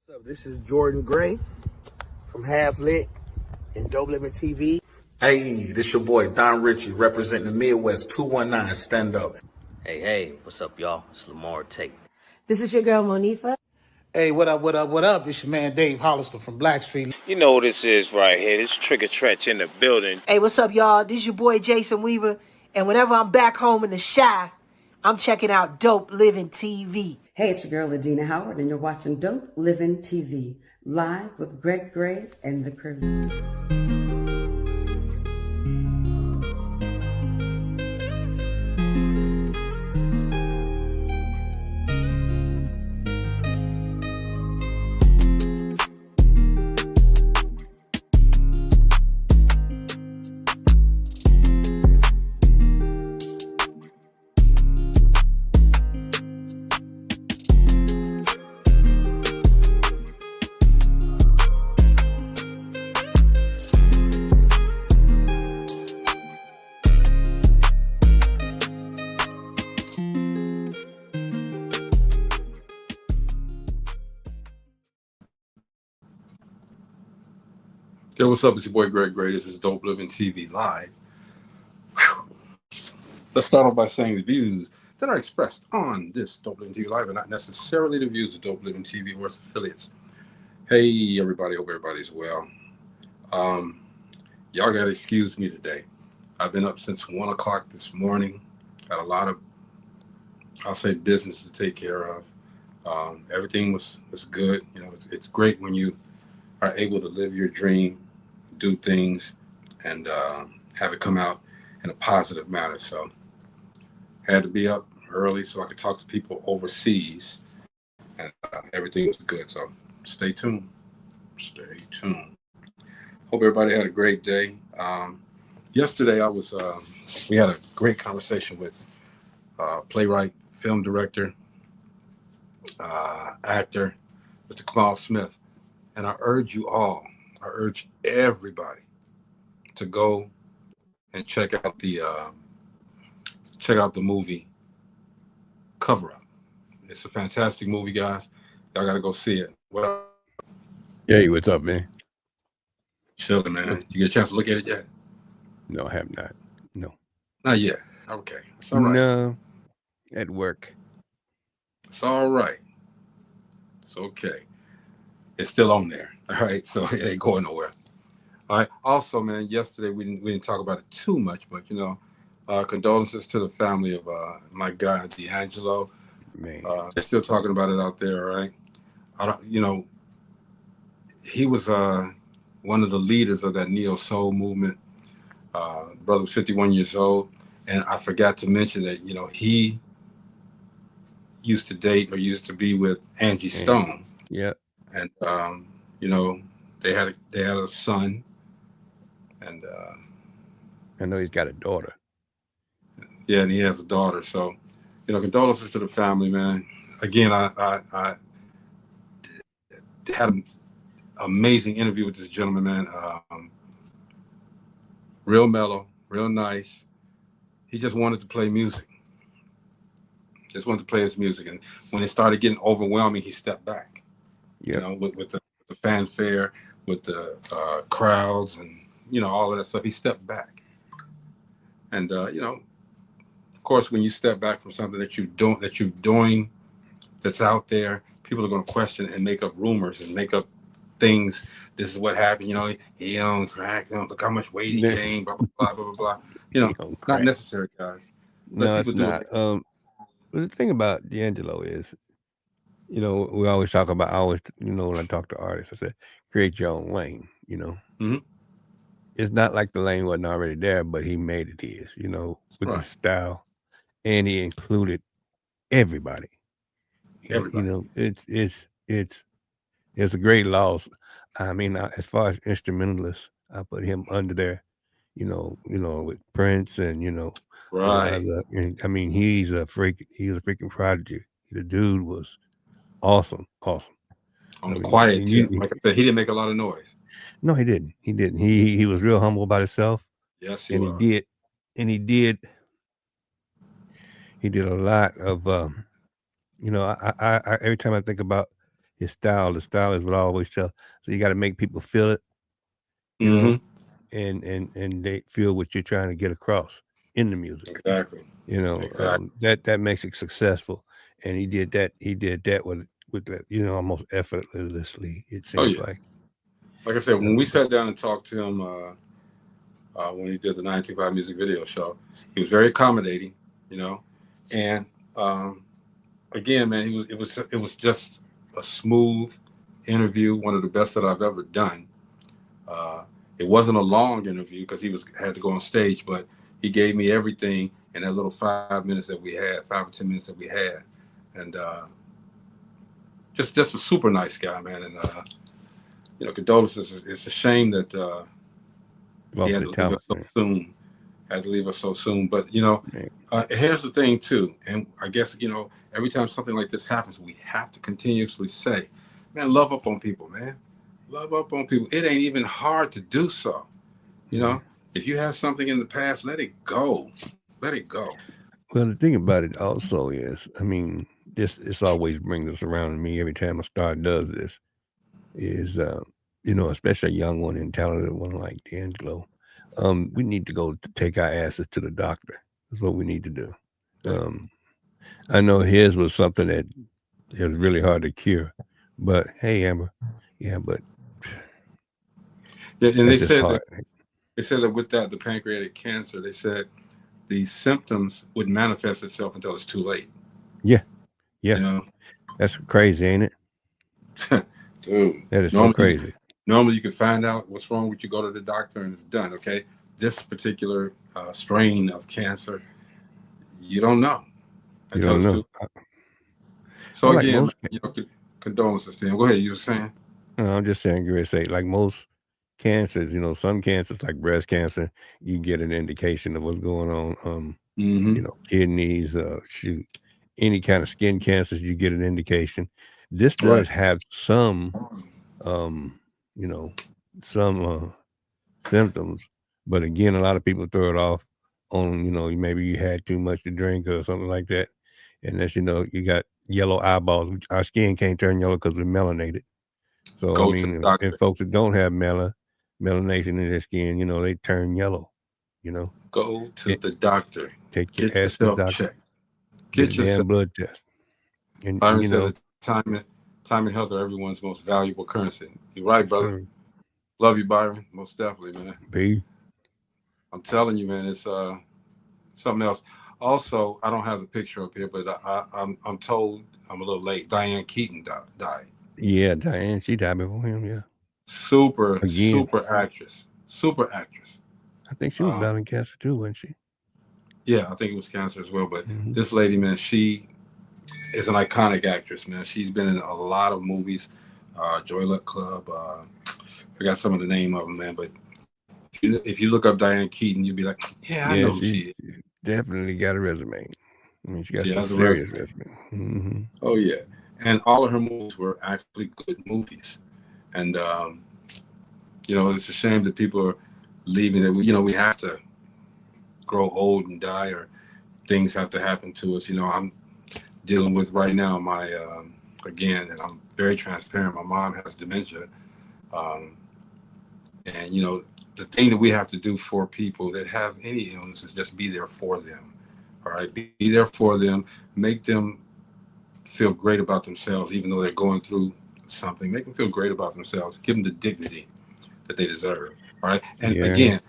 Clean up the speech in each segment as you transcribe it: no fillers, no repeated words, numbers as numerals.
What's up? This is Jordan Gray from Half Lit and DopelivenTV. Hey, this your boy Don Ritchie representing the Midwest 219 Stand Up. Hey, what's up, y'all? It's Lamar Tate. This is your girl, Monifa. Hey, what up? It's your man Dave Hollister from Blackstreet. You know what this is right here. This Trigger Tretch in the building. Hey, what's up, y'all? This is your boy Jason Weaver. And whenever I'm back home in the Chi, I'm checking out Dope Living TV. Hey, it's your girl, Adina Howard, and you're watching Dope Living TV, live with Greg Gray and the crew. Yo, what's up? It's your boy Greg Gray. This is Dope Living TV Live. Whew. Let's start off by saying the views that are expressed on this Dope Living TV Live are not necessarily the views of Dope Living TV or its affiliates. Hey, everybody. Hope everybody's well. Y'all got to excuse me today. I've been up since 1 o'clock this morning. Got a lot of, I'll say, business to take care of. Everything was good. You know, it's great when you are able to live your dream, do things, and have it come out in a positive manner. So had to be up early so I could talk to people overseas, and everything was good. So stay tuned. Hope everybody had a great day. Yesterday we had a great conversation with playwright, film director, actor, Mr. Kamal Smith. And I urge everybody to go and check out the movie Cover Up. It's a fantastic movie, guys. Y'all gotta go see it. What up? Hey, what's up, man? Chilling, man. You get a chance to look at it yet? No, I have not. No. Not yet. Okay. It's all right. No, at work. It's all right. It's okay. It's still on there. All right. So it ain't going nowhere. All right. Also, man, yesterday we didn't talk about it too much, but condolences to the family of my guy D'Angelo. Man. They're still talking about it out there, all right? He was one of the leaders of that neo soul movement. Brother was 51 years old, and I forgot to mention that he used to date or used to be with Angie Stone. Yeah. And they had a son, and I know he's got a daughter. Yeah, and he has a daughter. So, condolences to the family, man. Again, I had an amazing interview with this gentleman, man. Real mellow, real nice. He just wanted to play music. Just wanted to play his music, and when it started getting overwhelming, he stepped back. Yeah. With the fanfare, with the crowds, and all of that stuff, he stepped back. And of course, when you step back from something that you're doing, that's out there, people are going to question and make up rumors and make up things. This is what happened. He on crack. Look how much weight he gained. Blah blah blah blah blah. Not necessary, guys. No, it's not. But the thing about D'Angelo is, we always talk about, when I talk to artists, I said, create your own lane, Mm-hmm. It's not like the lane wasn't already there, but he made it his, with Right. his style, and he included everybody. Everybody. It's a great loss. I mean, as far as instrumentalists, I put him under there, with Prince and, Right. I mean, he was a freaking prodigy. The dude was awesome. On the quiet tip. Like I said, he didn't make a lot of noise. No, he didn't. He was real humble about himself. Yes, he did. And he did a lot of, I every time I think about his style. The style is what I always tell. So you got to make people feel it, you Mm-hmm. know, and they feel what you're trying to get across in the music. Exactly. You know, Exactly. that makes it successful. And he did that. He did that with that, you know, almost effortlessly. It Oh seems yeah. like. Like I said, when we sat down and talked to him when he did the 925 music video show, he was very accommodating, you know, and again, man, it was just a smooth interview, one of the best that I've ever done. It wasn't a long interview because he had to go on stage, but he gave me everything in that little 5 minutes that we had, 5 or 10 minutes that we had, and just a super nice guy, man. And you know, condolences. It's a shame that he had to leave us so soon. Had to leave us so soon, but you know, here's the thing too, and I guess, you know, every time something like this happens, we have to continuously say, man, love up on people, man. Love up on people. It ain't even hard to do so. You know, if you have something in the past, let it go. Let it go. Well, the thing about it also is, I mean, this always brings us around to me every time a star does this, is you know, especially a young one and talented one like D'Angelo. We need to go to take our asses to the doctor. That's what we need to do. I know his was something that it was really hard to cure, but hey, Amber, yeah, but Yeah, and that's just hard. they said that with that, the pancreatic cancer, they said the symptoms would manifest itself until it's too late. Yeah, yeah, You know? that's crazy, ain't it? Dude, That is so crazy. Normally, you can find out what's wrong with you, go to the doctor, and it's done. Okay, this particular strain of cancer, you don't know until it's too. So well, again, like you know, condolences to him. Go ahead. You were saying? I'm just saying, you say like most cancers, you know, some cancers like breast cancer, you get an indication of what's going on. You know, kidneys, shoot, any kind of skin cancers, you get an indication. This does have some, you know, some symptoms, but again, a lot of people throw it off on, you know, maybe you had too much to drink or something like that, and as you know, you got yellow eyeballs. Our skin can't turn yellow because we're melanated. So I mean, and folks that don't have melanation in their skin, you know, they turn yellow. You know, go to the doctor. Take your Get ass to the yourself doctor. checked. Get a damn blood test. And Byron you said know, that time and health are everyone's most valuable currency. You're right, brother. sir. Love you, Byron. Most definitely, man. B. I'm telling you, man, it's something else. Also, I don't have the picture up here, but I'm told I'm a little late. Diane Keaton died. Yeah, Diane, she died before him. Yeah, super actress. Super actress. I think she was battling cancer too, wasn't she? Yeah, I think it was cancer as well. But this lady, man, she is an iconic actress, man. She's been in a lot of movies. Joy Luck Club. Forgot some of the name of them, man. But if you look up Diane Keaton, you'll be like, yeah, I know who she is. Definitely got a resume. I mean, she got some serious resume. Oh yeah, and all of her movies were actually good movies. And you know, it's a shame that people are leaving. That we have to grow old and die, or things have to happen to us. You know, I'm dealing with right now my again, and I'm very transparent. My mom has dementia, and you know, the thing that we have to do for people that have any illness is just be there for them. All right, be there for them, make them feel great about themselves, even though they're going through something. Make them feel great about themselves. Give them the dignity that they deserve. All right, and again,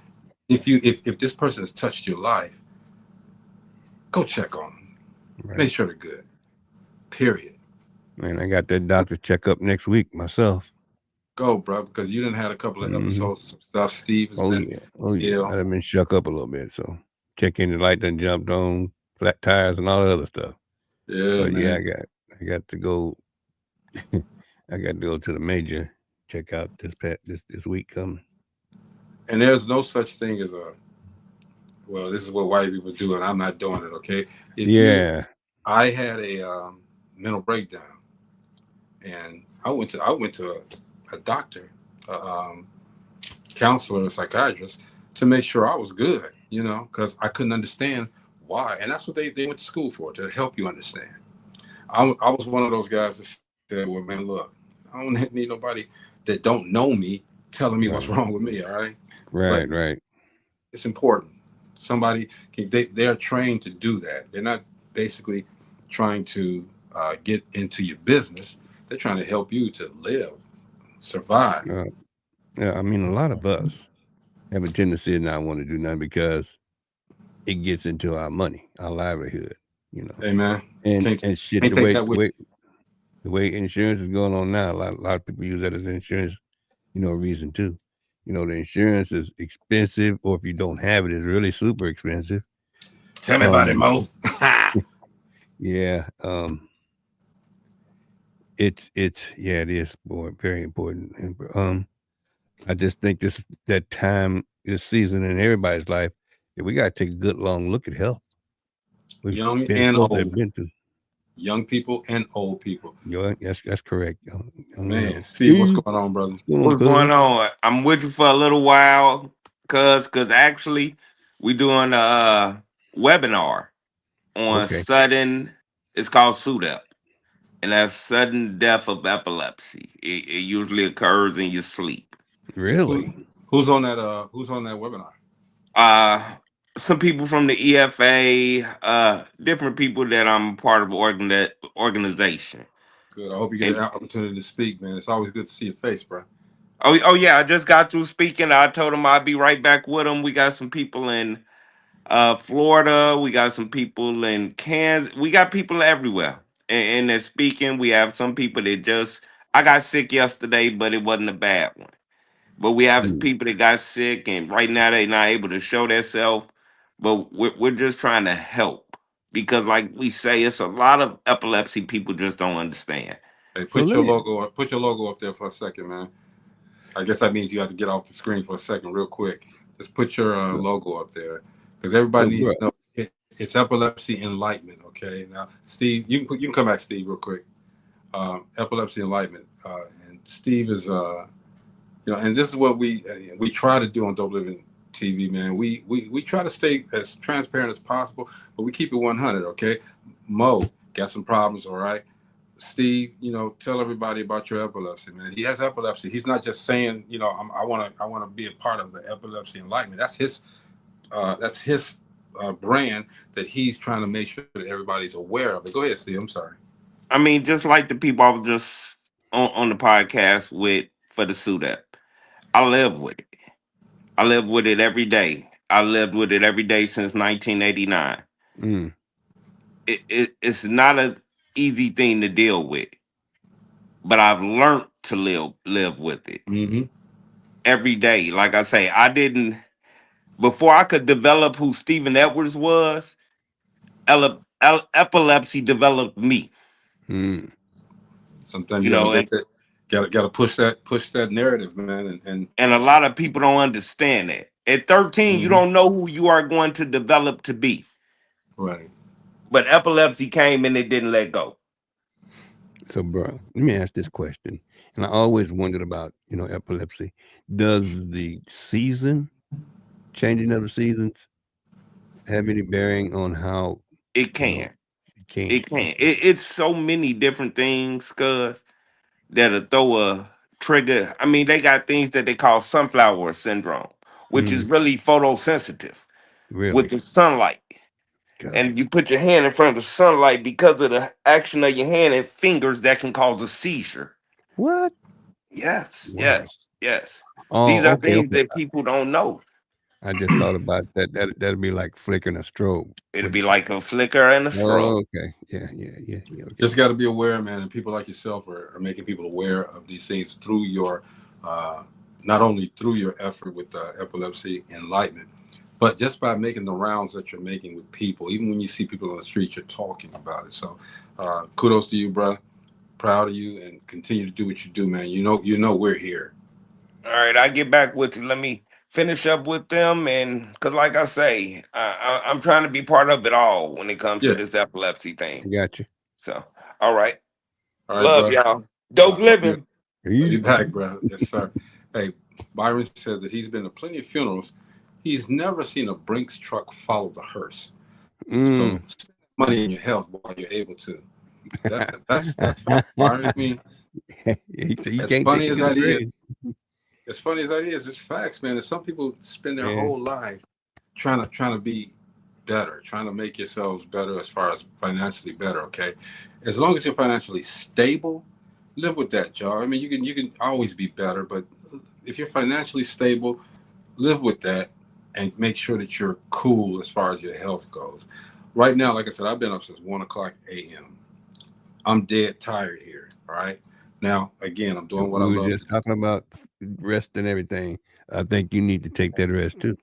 if this person has touched your life, go check on them. Right. Make sure they're good. Period. Man, I got that doctor checkup next week myself. Go, bro, because you done had a couple of episodes of some stuff. Steve has been ill. I've been shook up a little bit, so check in the light done jumped on, flat tires and all that other stuff. Yeah, but man. Yeah, I got to go. I got to go to the major check out this week coming. And there's no such thing as this is what white people do, and I'm not doing it. Okay. I had a mental breakdown, and I went to a doctor, counselor, a psychiatrist, to make sure I was good, you know, because I couldn't understand why. And that's what they went to school for, to help you understand. I was one of those guys that said, well, man, look, don't need nobody that don't know me telling me what's wrong with me. All right. Right. But right. it's important. Somebody they're trained to do that. They're not basically trying to get into your business. They're trying to help you to live, survive. Yeah, I mean, a lot of us have a tendency to not want to do nothing because it gets into our money, our livelihood, you know. Hey man, And shit, can't take that with the way insurance is going on now, a lot of people use that as insurance, reason too. The insurance is expensive, or if you don't have it, it's really super expensive. Tell me about it, Mo. Yeah. It is very important. And I just think this season in everybody's life that we gotta take a good long look at health. We've Young been and supposed to old. have been through. Young people and old people. That's correct. Man, Steve, what's going on, brother? What's going on? I'm with you for a little while, cause actually we doing a webinar on Okay. sudden. It's called SUDEP, and that's sudden death of epilepsy. It usually occurs in your sleep. Really? Who's on that? Who's on that webinar? Some people from the EFA, different people that I'm part of organization. Good. I hope you get an opportunity to speak, man. It's always good to see your face, bro. Oh yeah, I just got through speaking. I told them I'd be right back with them. We got some people in Florida. We got some people in Kansas. We got people everywhere. And they're speaking. We have some people that I got sick yesterday, but it wasn't a bad one. But we have some people that got sick, and right now they're not able to show themselves. But we're just trying to help because, like we say, it's a lot of epilepsy people just don't understand. Hey, put your logo up there for a second, man. I guess that means you have to get off the screen for a second, real quick. Just put your logo up there, because everybody needs to know it's Epilepsy Enlightenment. Okay, now Steve, you can come back, Steve, real quick. Epilepsy Enlightenment, and Steve is and this is what we try to do on Dope Living TV, man. We try to stay as transparent as possible, but we keep it 100. Okay, Mo got some problems, all right. Steve, tell everybody about your epilepsy, man. He has epilepsy. He's not just saying, I want to be a part of the Epilepsy Enlightenment. That's his brand that he's trying to make sure that everybody's aware of it. Go ahead, Steve. I'm sorry. I mean, just like the people I was just on the podcast with for the SUDEP, I live with it. I live with it every day. I lived with it every day since 1989. It's not an easy thing to deal with, but I've learned to live with it every day. Like I say, before I could develop who Stephen Edwards was, epilepsy developed me. Sometimes gotta push that narrative, man, and a lot of people don't understand that. At 13, you don't know who you are going to develop to be. Right. But epilepsy came and it didn't let go. So, bro, let me ask this question. And I always wondered about, epilepsy. Does the changing of the seasons, have any bearing on how it can? It can. It's so many different things, cuz that'll throw a trigger. I mean, they got things that they call sunflower syndrome, which is really photosensitive with the sunlight. God. And you put your hand in front of the sunlight, because of the action of your hand and fingers, that can cause a seizure. What? Yes, wow. yes. Oh, these are things that people don't know. I just thought about that. That'd be like flickering a strobe. It'd be like a flicker and a strobe. Oh, okay. Yeah. Okay. Just got to be aware, man. And people like yourself are making people aware of these things through your, not only through your effort with Epilepsy Enlightenment, but just by making the rounds that you're making with people. Even when you see people on the street, you're talking about it. So kudos to you, bro. Proud of you, and continue to do what you do, man. You know we're here. All right, I get back with you. Let me finish up with them, and because like I say, I'm trying to be part of it all when it comes to this epilepsy thing. I got you. So, all right. bro. Love y'all. Dope living. You back, bro. Yes, sir. Hey, Byron said that he's been to plenty of funerals. He's never seen a Brinks truck follow the hearse. So spend money in your health while you're able to. That's Byron. I mean, He said you As can't funny take as it to that is, grave. as funny as that is, it's facts, man. And some people spend their Yeah. whole life trying to be better, trying to make yourselves better as far as financially better. Okay, as long as you're financially stable, live with that, y'all. I mean, you can always be better, but if you're financially stable, live with that and make sure that you're cool as far as your health goes. Right now, like I said, I've been up since 1:00 a.m. I'm dead tired here. All right. Now, again, I'm doing what I We were love. just talking about rest and everything. I think you need to take that rest too.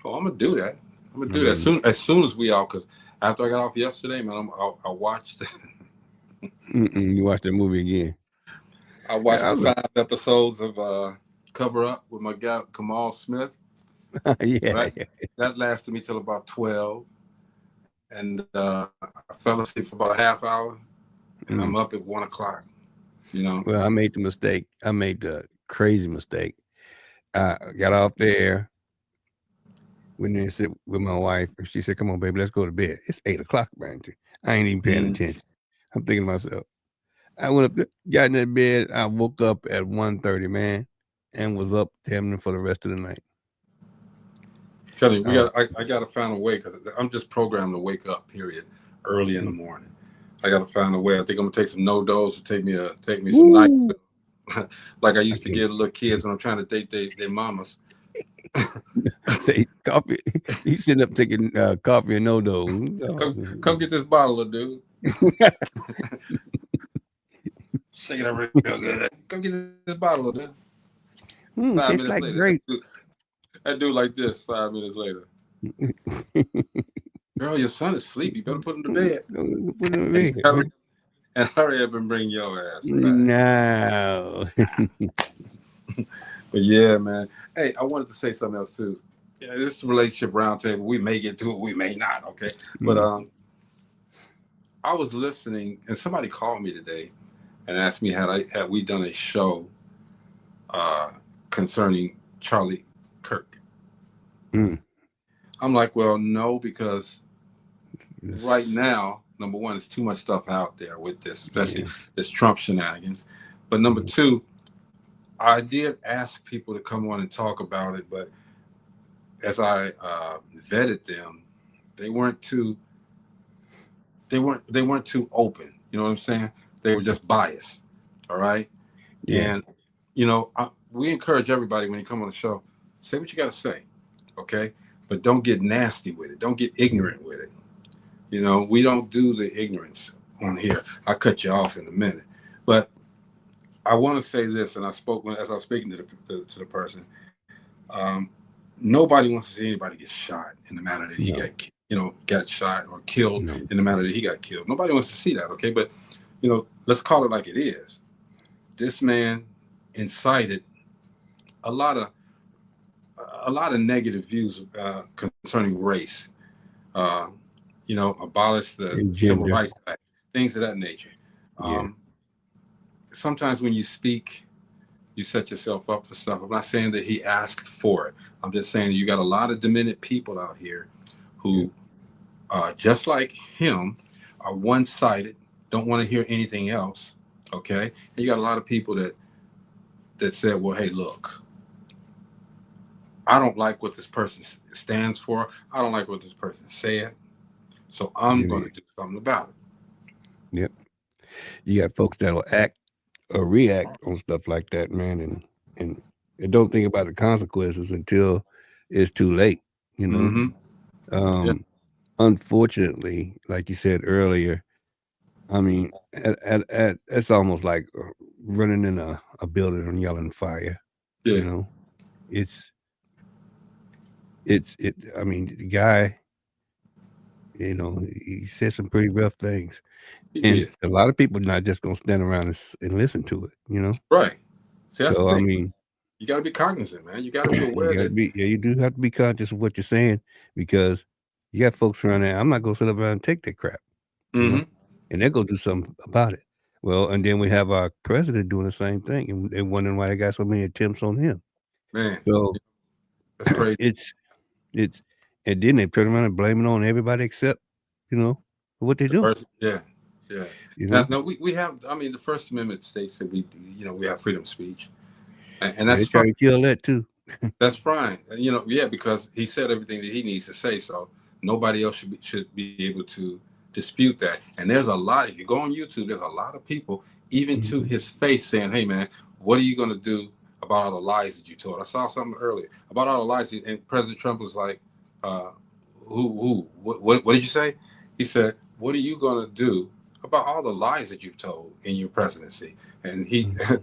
Oh, I'm gonna do that. I'm gonna I do that mean, as soon as we all. Because after I got off yesterday, man, I watched. you watch that movie again. I watched Yeah, the 5 episodes of Cover Up with my guy Kamal Smith. yeah. That lasted me till about 12, and I fell asleep for about a half hour, and I'm up at 1:00. You know. Well, I made the mistake. I made the crazy mistake. I got off there, went in and sit with my wife, and she said, "Come on, baby, let's go to bed." It's 8:00, Brandon. I ain't even paying attention. I'm thinking to myself. I went up there, got in that bed. I woke up at 1:30, man, and was up damn for the rest of the night. Tell you, I gotta find a way because I'm just programmed to wake up. Period. Early in the morning. I gotta find a way. I think I'm gonna take some NoDoz or take me some night, like I used to give little kids when I'm trying to date their mamas. Say coffee. He's sitting up taking coffee and NoDoz. Come get this bottle, dude. Shake it up real good. Come get this bottle, dude. 5 tastes minutes like later, grape. that dude like this. 5 minutes later. Girl, your son is asleep. You better put him to bed. Put him to bed. And hurry up and bring your ass back. No. But yeah, man. Hey, I wanted to say something else too. Yeah, this is Relationship Roundtable. We may get to it, we may not. Okay, but I was listening, and somebody called me today and asked me had we done a show concerning Charlie Kirk. I'm like, well, no, because right now, number one, there's too much stuff out there with this, especially this Trump shenanigans. But number two, I did ask people to come on and talk about it, but as I vetted them, they weren't too open. You know what I'm saying? They were just biased. All right. Yeah. And you know, we encourage everybody when you come on the show, say what you got to say, okay? But don't get nasty with it. Don't get ignorant with it. You know, we don't do the ignorance on here. I'll cut you off in a minute, but I want to say this, and I spoke as I was speaking to the person. Nobody wants to see anybody get shot in the manner that he got shot or killed in the manner that he got killed. Nobody wants to see that, okay? But you know, let's call it like it is. This man incited a lot of negative views concerning race. You know, abolish the Civil Rights Act, things of that nature. Sometimes when you speak, you set yourself up for stuff. I'm not saying that he asked for it. I'm just saying you got a lot of demented people out here who, just like him, are one-sided, don't want to hear anything else. Okay, and you got a lot of people that said, well, hey, look, I don't like what this person stands for. I don't like what this person said. So I'm going to do something about it. Yep. You got folks that will act or react on stuff like that, man, and don't think about the consequences until it's too late, you know? Unfortunately, like you said earlier, I mean, it's almost like running in a building and yelling fire. Yeah. You know, I mean, the guy, you know, he said some pretty rough things. And a lot of people not just gonna stand around and listen to it, you know? Right. See, that's so the thing. I mean, you got to be cognizant, man. You got to be aware that you do have to be conscious of what you're saying, because you got folks around there. I'm not gonna sit up and take that crap, you know? And they're gonna do something about it. Well, and then we have our president doing the same thing, and they're wondering why they got so many attempts on him. Man, so that's crazy. It's and then they turn around and blame it on everybody except, you know, what they do. Yeah. You know, No, we have. I mean, the First Amendment states that we have freedom of speech, and yeah, that's they fine. try to kill that too. That's fine. Yeah, because he said everything that he needs to say, so nobody else should be able to dispute that. And there's a lot. If you go on YouTube, there's a lot of people, even to Mhm. his face, saying, "Hey, man, what are you going to do about all the lies that you told?" I saw something earlier about all the lies, and President Trump was like, uh, what did you say?" He said, "What are you going to do about all the lies that you've told in your presidency?" And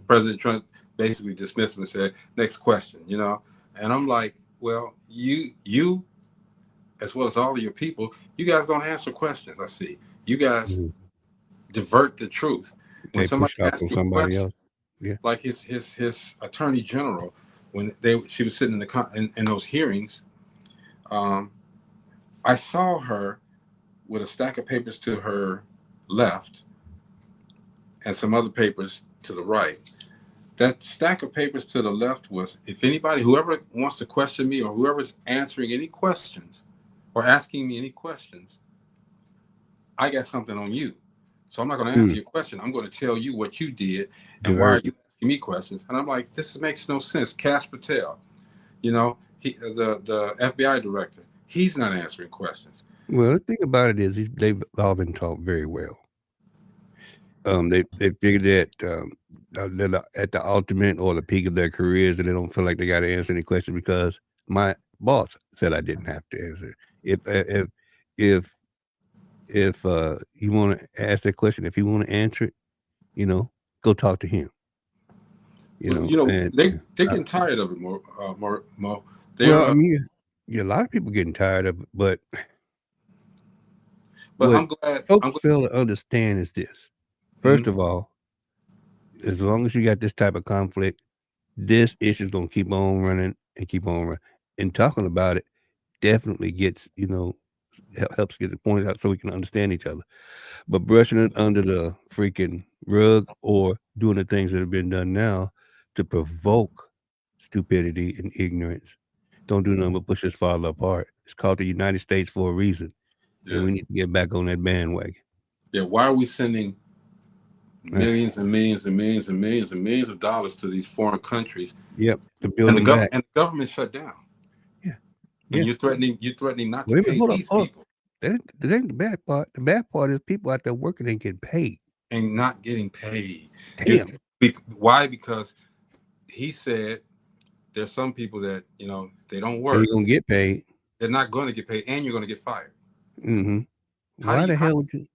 President Trump basically dismissed him and said, "Next question," And I'm like, well, you, as well as all of your people, you guys don't answer questions. I see. You guys Mhm. divert the truth. When They somebody push it off asks on you a somebody question, else. Yeah. like his attorney general, when she was sitting in those hearings, I saw her with a stack of papers to her left and some other papers to the right. That stack of papers to the left was, if anybody, whoever wants to question me or whoever's answering any questions or asking me any questions, I got something on you. So I'm not going to answer your question. I'm going to tell you what you did and why are Divert. you asking me questions. And I'm like, this makes no sense. Kash Patel, the FBI director, he's not answering questions. Well, the thing about it is they've all been taught very well. They figured that they're at the ultimate or the peak of their careers, and they don't feel like they got to answer any question because my boss said I didn't have to answer. If you want to ask that question, if you want to answer it, go talk to him. And They're getting tired of it, Mo. well, I They're, mean, yeah, a lot of people getting tired of it, but but what I'm glad. folks fail to understand is this. First of all, as long as you got this type of conflict, this issue's gonna keep on running and keep on running. And talking about it definitely gets, helps get the point out so we can understand each other. But brushing it under the freaking rug or doing the things that have been done now to provoke stupidity and ignorance don't do nothing but push us farther apart. It's called the United States for a reason. And we need to get back on that bandwagon. Yeah, why are we sending millions and millions and millions and millions and millions of dollars to these foreign countries? Yep, to build them back. And the government shut down. Yeah. And you're threatening not to Wait a pay minute, these hold on. people. That ain't the bad part. The bad part is people out there working ain't getting paid. And not getting paid. Damn. Why? Because he said there's some people that, they don't work. They're gonna get paid. They're not going to get paid, and you're going to get fired. Mm-hmm. Why the hell would you?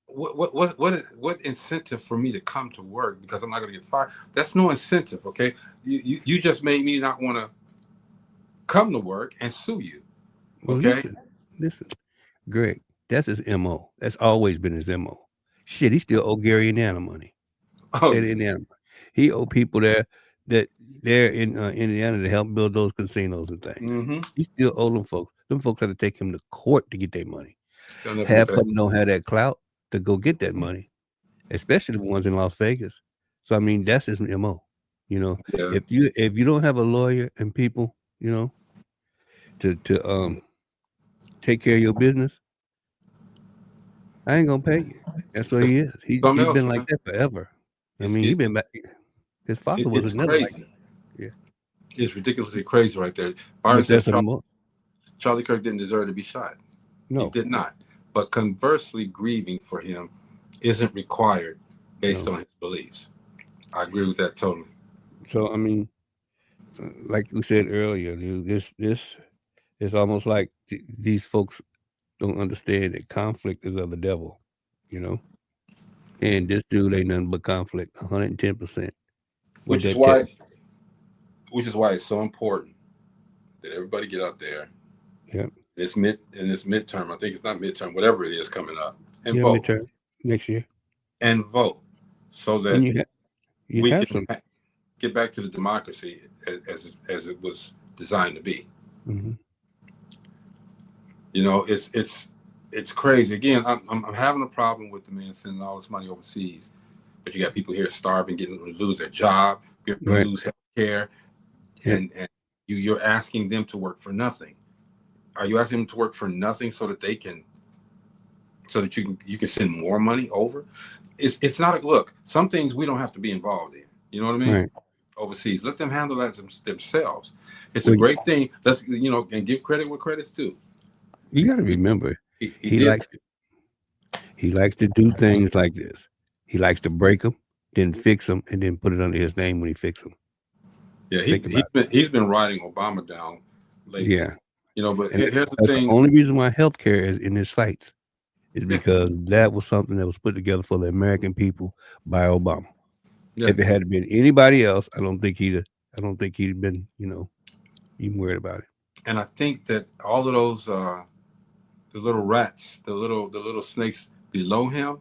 What incentive for me to come to work because I'm not going to get fired? That's no incentive, okay? You just made me not want to come to work and sue you. Okay. Well, listen, Greg, that's his MO. That's always been his MO. Shit, he still owe Gary Indiana money. Oh, Indiana. He owe people that they're in Indiana to help build those casinos and things. Mm-hmm. He still owe them folks. Them folks had to take him to court to get their money. Half of them don't have that clout to go get that money, especially the ones in Las Vegas. So I mean, that's his MO. If you don't have a lawyer and people, to take care of your business, I ain't gonna pay you. That's what he is. He's been like that forever. I mean, he been back. His father was never like that. Yeah, it's ridiculously crazy right there. Charlie Kirk didn't deserve to be shot. No, he did not. But conversely, grieving for him isn't required based on his beliefs. I agree with that totally. So I mean, like we said earlier, this is almost like these folks don't understand that conflict is of the devil, And this dude ain't nothing but conflict, 110%. Which is why it's so important that everybody get out there. Yeah. This midterm, I think it's not midterm, whatever it is coming up, and vote midterm next year, and vote so that we can get back to the democracy as it was designed to be. Mm-hmm. It's crazy. Again, I'm having a problem with the man sending all this money overseas, but you got people here starving, getting to lose their job, getting to lose health care, and you're asking them to work for nothing. Are you asking them to work for nothing so that they can so that you can send more money over. It's not look. Some things we don't have to be involved in. You know what I mean? Right. Overseas, let them handle that themselves. It's a Well, great thing. Let's and give credit where credit's due. you got to remember, He he did. likes to do things like this. He likes to break them, then fix them, and then put it under his name when he fix them. Yeah, Think about he's been riding Obama down lately. Yeah. But And here's the that's thing. the only reason why healthcare is in his sights is because that was something that was put together for the American people by Obama. Yeah. If it had been anybody else, I don't think he'd been, even worried about it. And I think that all of those the little rats, the little snakes below him,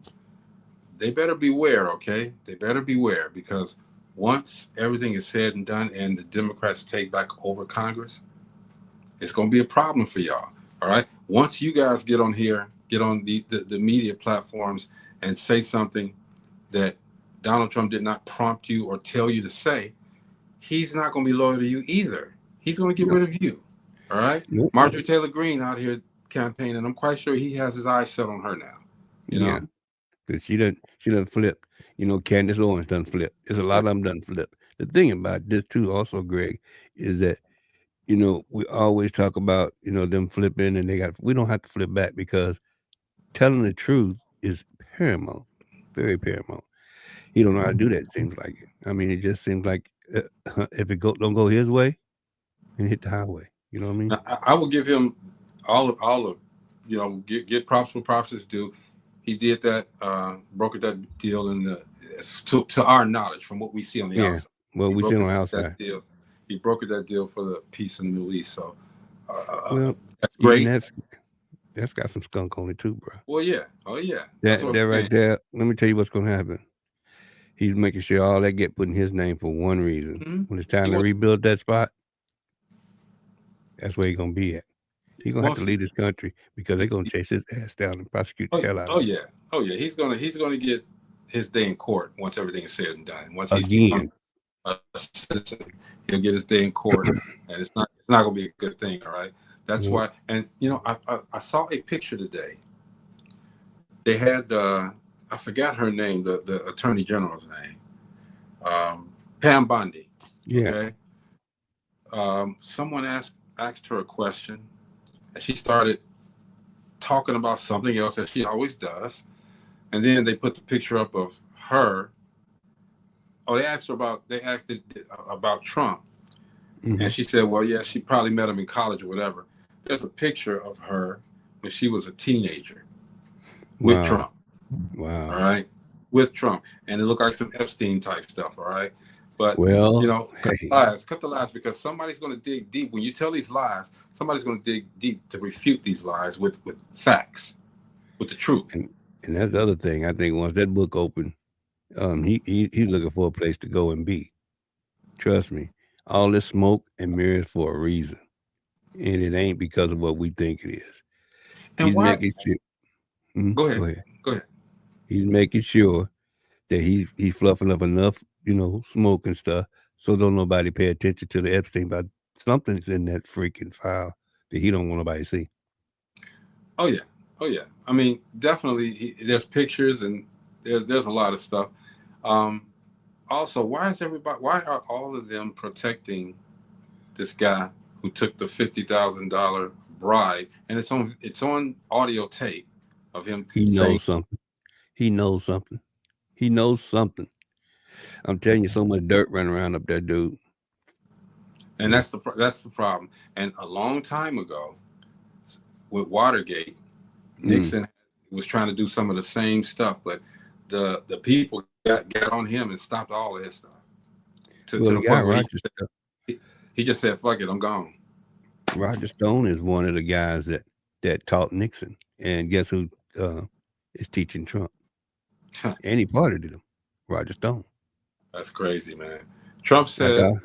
they better beware, okay? They better beware, because once everything is said and done and the Democrats take back over Congress, it's going to be a problem for y'all, all right? Once you guys get on here, get on the media platforms and say something that Donald Trump did not prompt you or tell you to say, he's not going to be loyal to you either. He's going to get rid of you, all right? Nope. Marjorie Taylor Greene out here campaigning. I'm quite sure he has his eyes set on her now. You know? Because she done flip. Candace Owens done flip. There's a lot of them done flip. The thing about this too, also, Greg, is that we always talk about them flipping, and we don't have to flip back, because telling the truth is paramount, very paramount. He don't know how to do that. It seems like it. I mean, it just seems like if it don't go his way, and hit the highway. You know what I mean? Now, I will give him all of get props where props is due. He did that, brokered that deal to our knowledge, from what we see on the outside. Well, we see on the outside. He brokered that deal for the peace in the Middle East. So, that's great. That's got some skunk on it too, bro. Well, yeah. Oh, yeah. That right there. Let me tell you what's going to happen. He's making sure all that get put in his name for one reason. Mm-hmm. When it's time to rebuild that spot, that's where he's going to be at. He's going to have to leave this country, because they're going to chase his ass down and prosecute the hell out of him. Oh, yeah. He's going to get his day in court once everything is said and done. Once he's a citizen, he'll get his day in court, and it's not going to be a good thing, all right? That's why. And, I saw a picture today. They had, I forgot her name, the Attorney General's name, Pam Bondi. Yeah. Okay. Someone asked her a question, and she started talking about something else, as she always does. And then they put the picture up of her. Oh, they asked it about Trump. Mm-hmm. And she said, well, yeah, she probably met him in college or whatever. There's a picture of her when she was a teenager with Trump. Wow. All right. With Trump. And it looked like some Epstein type stuff. All right. But, cut the lies, because somebody's going to dig deep. When you tell these lies, somebody's going to dig deep to refute these lies with facts, with the truth. And that's the other thing. I think once that book opened, he's looking for a place to go and be. Trust me. All this smoke and mirrors for a reason. And it ain't because of what we think it is. And he's making sure. Go ahead. He's making sure that he's fluffing up enough, smoke and stuff, so don't nobody pay attention to the Epstein. But something's in that freaking file that he don't want nobody to see. Oh yeah. I mean, definitely, there's pictures and there's a lot of stuff. Also, why are all of them protecting this guy who took the $50,000 bribe? And it's on audio tape of him. He knows something. He knows something. He knows something. I'm telling you, so much dirt running around up there, dude. And that's the problem. And a long time ago, with Watergate, Nixon was trying to do some of the same stuff, but the people got on him and stopped all of his stuff. To the point where he just said, "Fuck it, I'm gone." Roger Stone is one of the guys that taught Nixon, and guess who is teaching Trump? And he parted him, Roger Stone. That's crazy, man. Trump said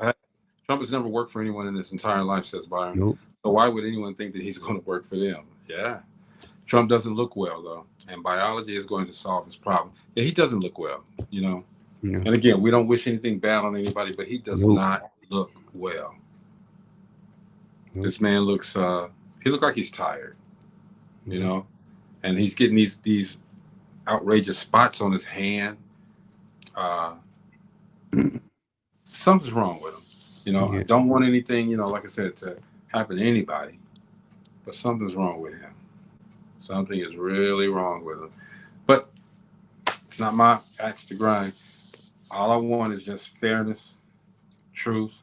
Trump has never worked for anyone in his entire life, says Byron. Nope. So why would anyone think that he's going to work for them? Yeah. Trump doesn't look well, though, and biology is going to solve his problem. Yeah, he doesn't look well, Yeah. And again, we don't wish anything bad on anybody, but he does not look well. This man looks, he looks like he's tired, and he's getting these outrageous spots on his hand. Something's wrong with him. You know, I don't want anything, you know, like I said, to happen to anybody, but something's wrong with him. Something is really wrong with him. But it's not my axe to grind. All I want is just fairness, truth,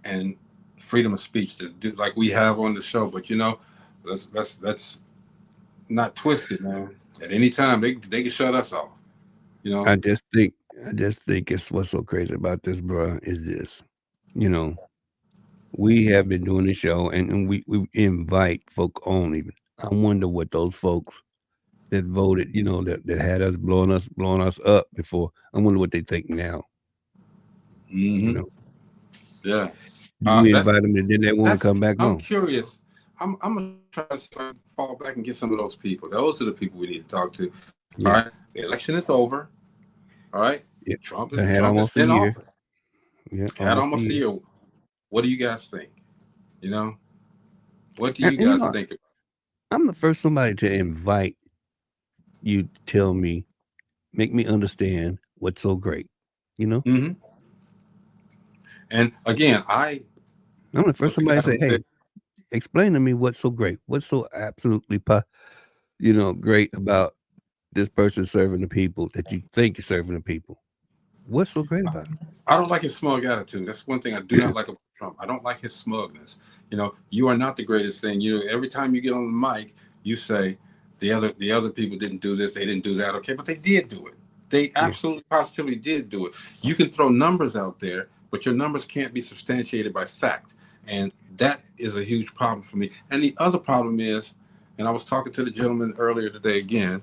and freedom of speech to do like we have on the show. But you know, let's not twist it, man. At any time they can shut us off. You know. I just think it's what's so crazy about this, bro, is this. You know, we have been doing the show and we invite folk on even. I wonder what those folks that voted, you know, that had us blowing us up before, I wonder what they think now. You know? Yeah. We invite them and then they want to come back I'm on. curious. I'm gonna try to fall back and get some of those people. Those are the people we need to talk to. Yeah. All right. The election is over. All right. Yeah. Trump That had is almost in a year. office. Yeah. Had almost a year. What do you guys think? You know? What do you guys think about? I'm the first somebody to invite you to tell me, make me understand what's so great. You know? Mm-hmm. And again, I'm the first somebody to say, hey, explain to me what's so great. What's so absolutely great about this person serving the people that you think is serving the people? What's so great about it? I don't like his smug attitude. That's one thing I do not like about Trump. I don't like his smugness. You know, you are not the greatest thing. You know, every time you get on the mic, you say the other people didn't do this, they didn't do that. Okay, but they did do it. They absolutely positively did do it. You can throw numbers out there, but your numbers can't be substantiated by fact. And that is a huge problem for me. And the other problem is, and I was talking to the gentleman earlier today again,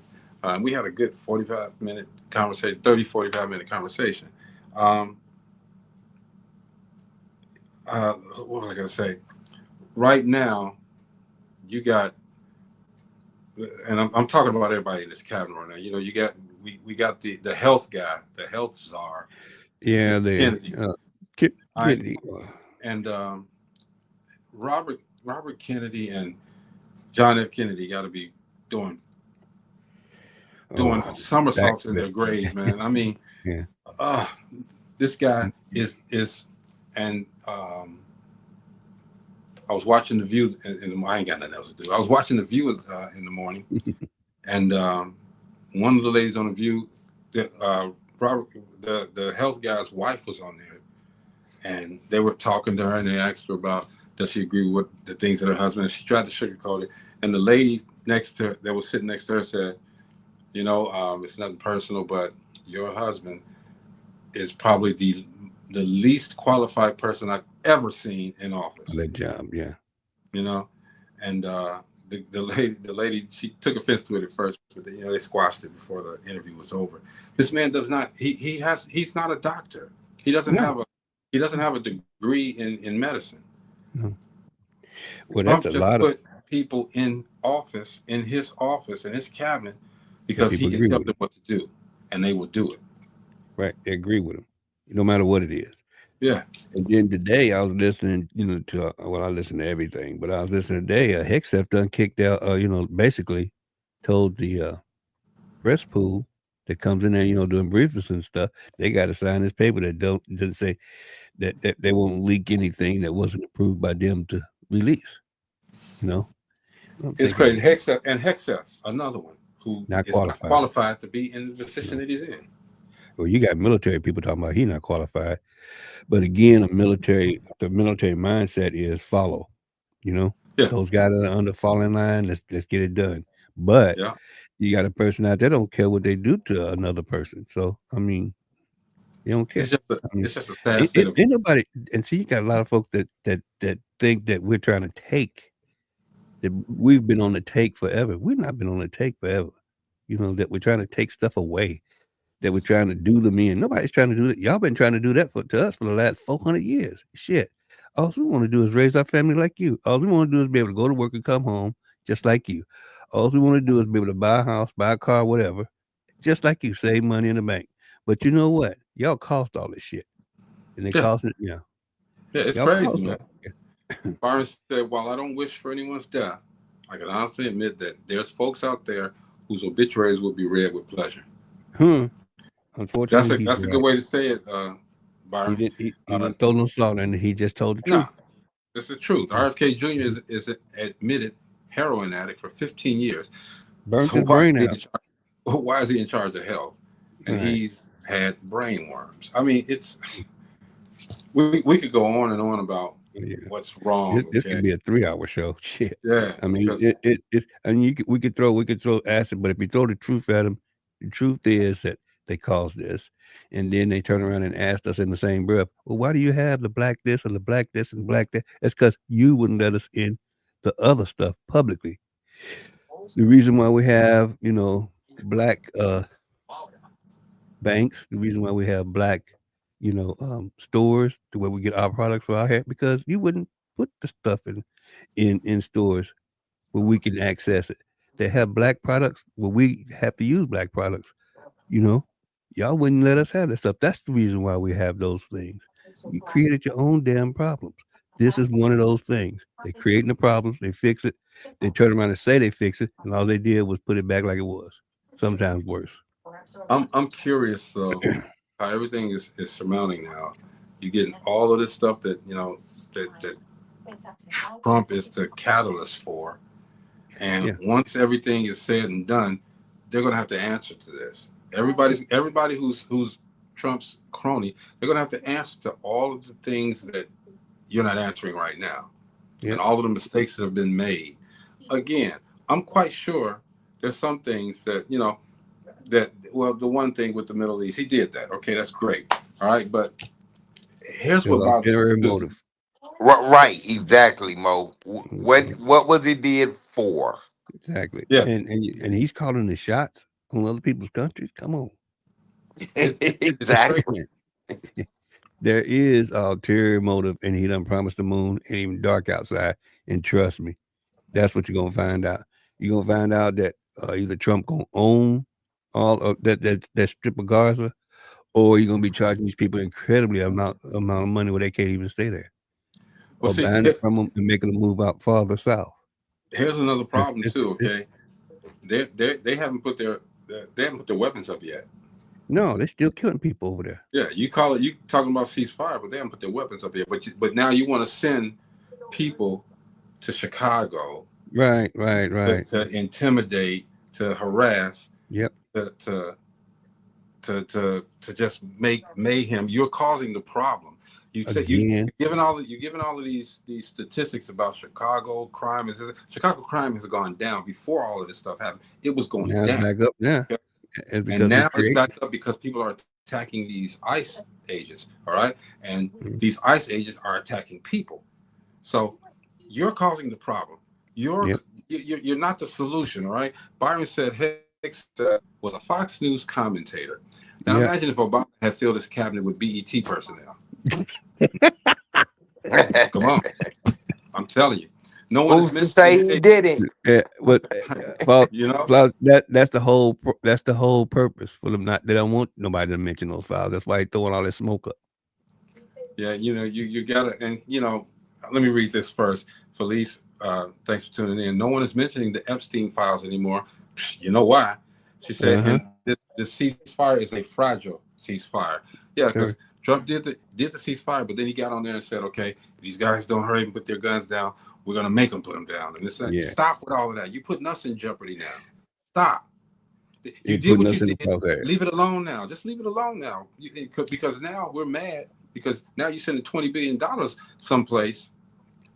we had a good 45-minute conversation, 45-minute conversation. What was I going to say? Right now, you got, and I'm talking about everybody in this cabinet right now. You know, you got we got the health guy, the health czar. Yeah, Kennedy. And Robert Kennedy and John F. Kennedy got to be doing somersaults in their grave, man. I mean, this guy is, and I was watching The View, and I ain't got nothing else to do. I was watching The View in the morning, and one of the ladies on The View, Robert, the health guy's wife was on there, and they were talking to her, and they asked her about does she agree with the things that her husband. And she tried to sugarcoat it, and the lady next to her, that was sitting next to her, said, "You know, it's nothing personal, but your husband is probably the least qualified person I've ever seen in office." That job, yeah. You know, and the lady, she took offense to it at first, but you know, they squashed it before the interview was over. This man does not. He's not a doctor. He doesn't have a degree in medicine. No. Well, Trump that's a just lot put people in office, in his cabinet, because he can tell them what to do, and they will do it. Right, they agree with him, no matter what it is. Yeah. And then today I was listening, to I listen to everything, but I was listening today. Hexef done kicked out, basically told the press pool that comes in there, doing briefings and stuff, they got to sign this paper that doesn't say that they won't leak anything that wasn't approved by them to release. It's crazy. Hexef, another one who not is not qualified to be in the position that he's in. Well, you got military people talking about he's not qualified, but again, the military mindset is follow. Those guys that are under falling line, let's get it done. But you got a person out there don't care what they do to another person. So I mean, they don't care. It's just a sad state of nobody. And see, you got a lot of folks that think that we're trying to take. That we've been on the take forever. We've not been on the take forever. That we're trying to take stuff away. That we're trying to do them in. Nobody's trying to do that. Y'all been trying to do that to us for the last 400 years. Shit. All we want to do is raise our family like you. All we want to do is be able to go to work and come home just like you. All we want to do is be able to buy a house, buy a car, whatever, just like you. Save money in the bank. But you know what? Y'all cost all this shit. And they cost it, Yeah, it's crazy, man. Byron said, while I don't wish for anyone's death, I can honestly admit that there's folks out there whose obituaries will be read with pleasure. Unfortunately, he's That's a good right. way to say it, He Byron. didn't. He didn't throw no salt in it. He just told the truth. No, it's the truth. RFK Jr. is an admitted heroin addict for 15 years. Burnt So his brain out. why is he in charge of health? And Right. he's had brain worms. I mean, we could go on and on about what's wrong. This could be a 3-hour show. Shit. Yeah. I mean, I mean, we could throw acid, but if you throw the truth at them, the truth is that they caused this, and then they turn around and ask us in the same breath, well, why do you have the black this and the black this and black that? It's because you wouldn't let us in the other stuff publicly. The reason why we have, black banks, the reason why we have black, stores to where we get our products for our hair, because you wouldn't put the stuff in stores where we can access it. They have black products where we have to use black products. Y'all wouldn't let us have that stuff. That's the reason why we have those things. You created your own damn problems. This is one of those things. They creating the problems, they fix it, they turn around and say they fix it, and all they did was put it back like it was. Sometimes worse. I'm curious though how everything is surmounting now. You're getting all of this stuff that that Trump is the catalyst for, and once everything is said and done, they're gonna have to answer to this. Everybody who's Trump's crony, they're gonna have to answer to all of the things that you're not answering right now, and all of the mistakes that have been made. Again, I'm quite sure there's some things that the one thing with the Middle East, he did that. Okay, that's great. All right, but here's what bothers me. Motive. Right, exactly, Mo. What was it did for? Exactly. Yeah. And he's calling the shots on other people's countries. Come on. Exactly. There is ulterior motive, and he done promised the moon and even dark outside. And trust me, that's what you're gonna find out. You're gonna find out that either Trump gonna own all of that strip of Gaza, or you're gonna be charging these people incredibly amount of money where they can't even stay there. Or buying it from them and making them move out farther south. Here's another problem too. Okay, they haven't put their weapons up yet. No, they're still killing people over there. Yeah, you talking about ceasefire, but they haven't put their weapons up yet. But now you want to send people to Chicago, right, to intimidate, to harass, to just make mayhem. You're causing the problem. You're giving all of these statistics about Chicago crime. Chicago crime has gone down before all of this stuff happened. It was going down. Back up, yeah. And now it's back up because people are attacking these ICE agents. All right, and these ICE agents are attacking people. So you're causing the problem. You're not the solution. All right. Byron said Hicks was a Fox News commentator. Now imagine if Obama had filled his cabinet with BET personnel. Come on, I'm telling you, no one who's to say he did it. Yeah, but that's the whole purpose for them. They don't want nobody to mention those files. That's why they're throwing all that smoke up. Yeah, you gotta, and let me read this first. Felice, thanks for tuning in. No one is mentioning the Epstein files anymore. You know why? She said, and this ceasefire is a fragile ceasefire. Yeah, because Trump did the ceasefire, but then he got on there and said, okay, if these guys don't hurry and put their guns down, we're gonna make them put them down. And it's stop with all of that. You're putting us in jeopardy now. Stop. You did what you did. Leave it alone now. Just leave it alone now. Because now we're mad because now you're sending $20 billion someplace,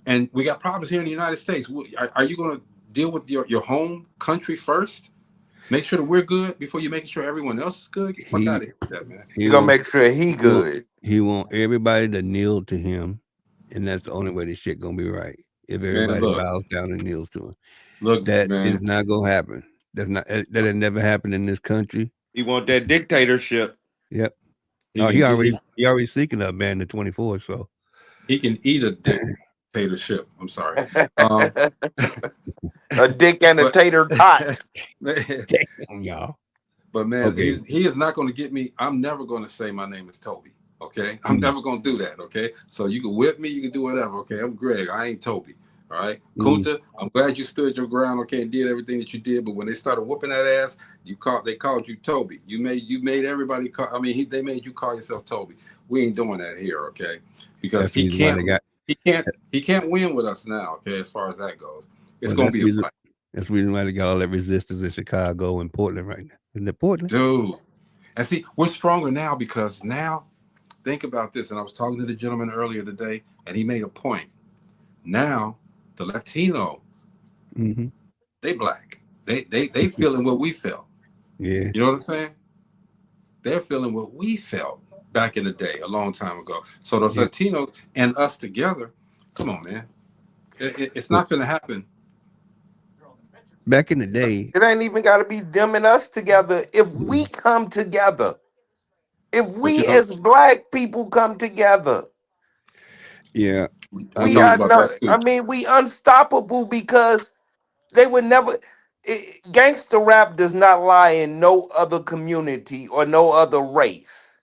and we got problems here in the United States. Are you going to deal with your home country first? Make sure that we're good before you're making sure everyone else is good. Get the fuck out of here with that, man. You're going to make sure he good. He want everybody to kneel to him, and that's the only way this shit going to be right. If everybody bows down and kneels to him. That is not going to happen. That had never happened in this country. He want that dictatorship. Yep. He already seeking to ban the 24, so he can eat a dictatorship. I'm sorry. A dick and a tater tot. Damn, y'all. But man, he is not going to get me. I'm never going to say my name is Toby. Okay, I'm never going to do that. Okay, so you can whip me, you can do whatever. Okay, I'm Greg. I ain't Toby. All right, Kunta, I'm glad you stood your ground, okay, and did everything that you did. But when they started whooping that ass, they called you Toby. You made everybody call. I mean, they made you call yourself Toby. We ain't doing that here, okay? Because That's the reason why they got. he can't win with us now, okay? As far as that goes, it's gonna be a fight. That's the reason why they got all that resistance in Chicago and Portland right now. Isn't it Portland? Dude, and see, we're stronger now because now, think about this. And I was talking to the gentleman earlier today, and he made a point. Now, the Latino, they black. They feeling what we felt. Yeah. You know what I'm saying? They're feeling what we felt back in the day, a long time ago. So those Latinos and us together, come on, man. It's not going to happen. Back in the day, it ain't even got to be them and us together. If we come together, if we as black people come together, yeah, we are no. I mean, we unstoppable because they would never. Gangster rap does not lie in no other community or no other race.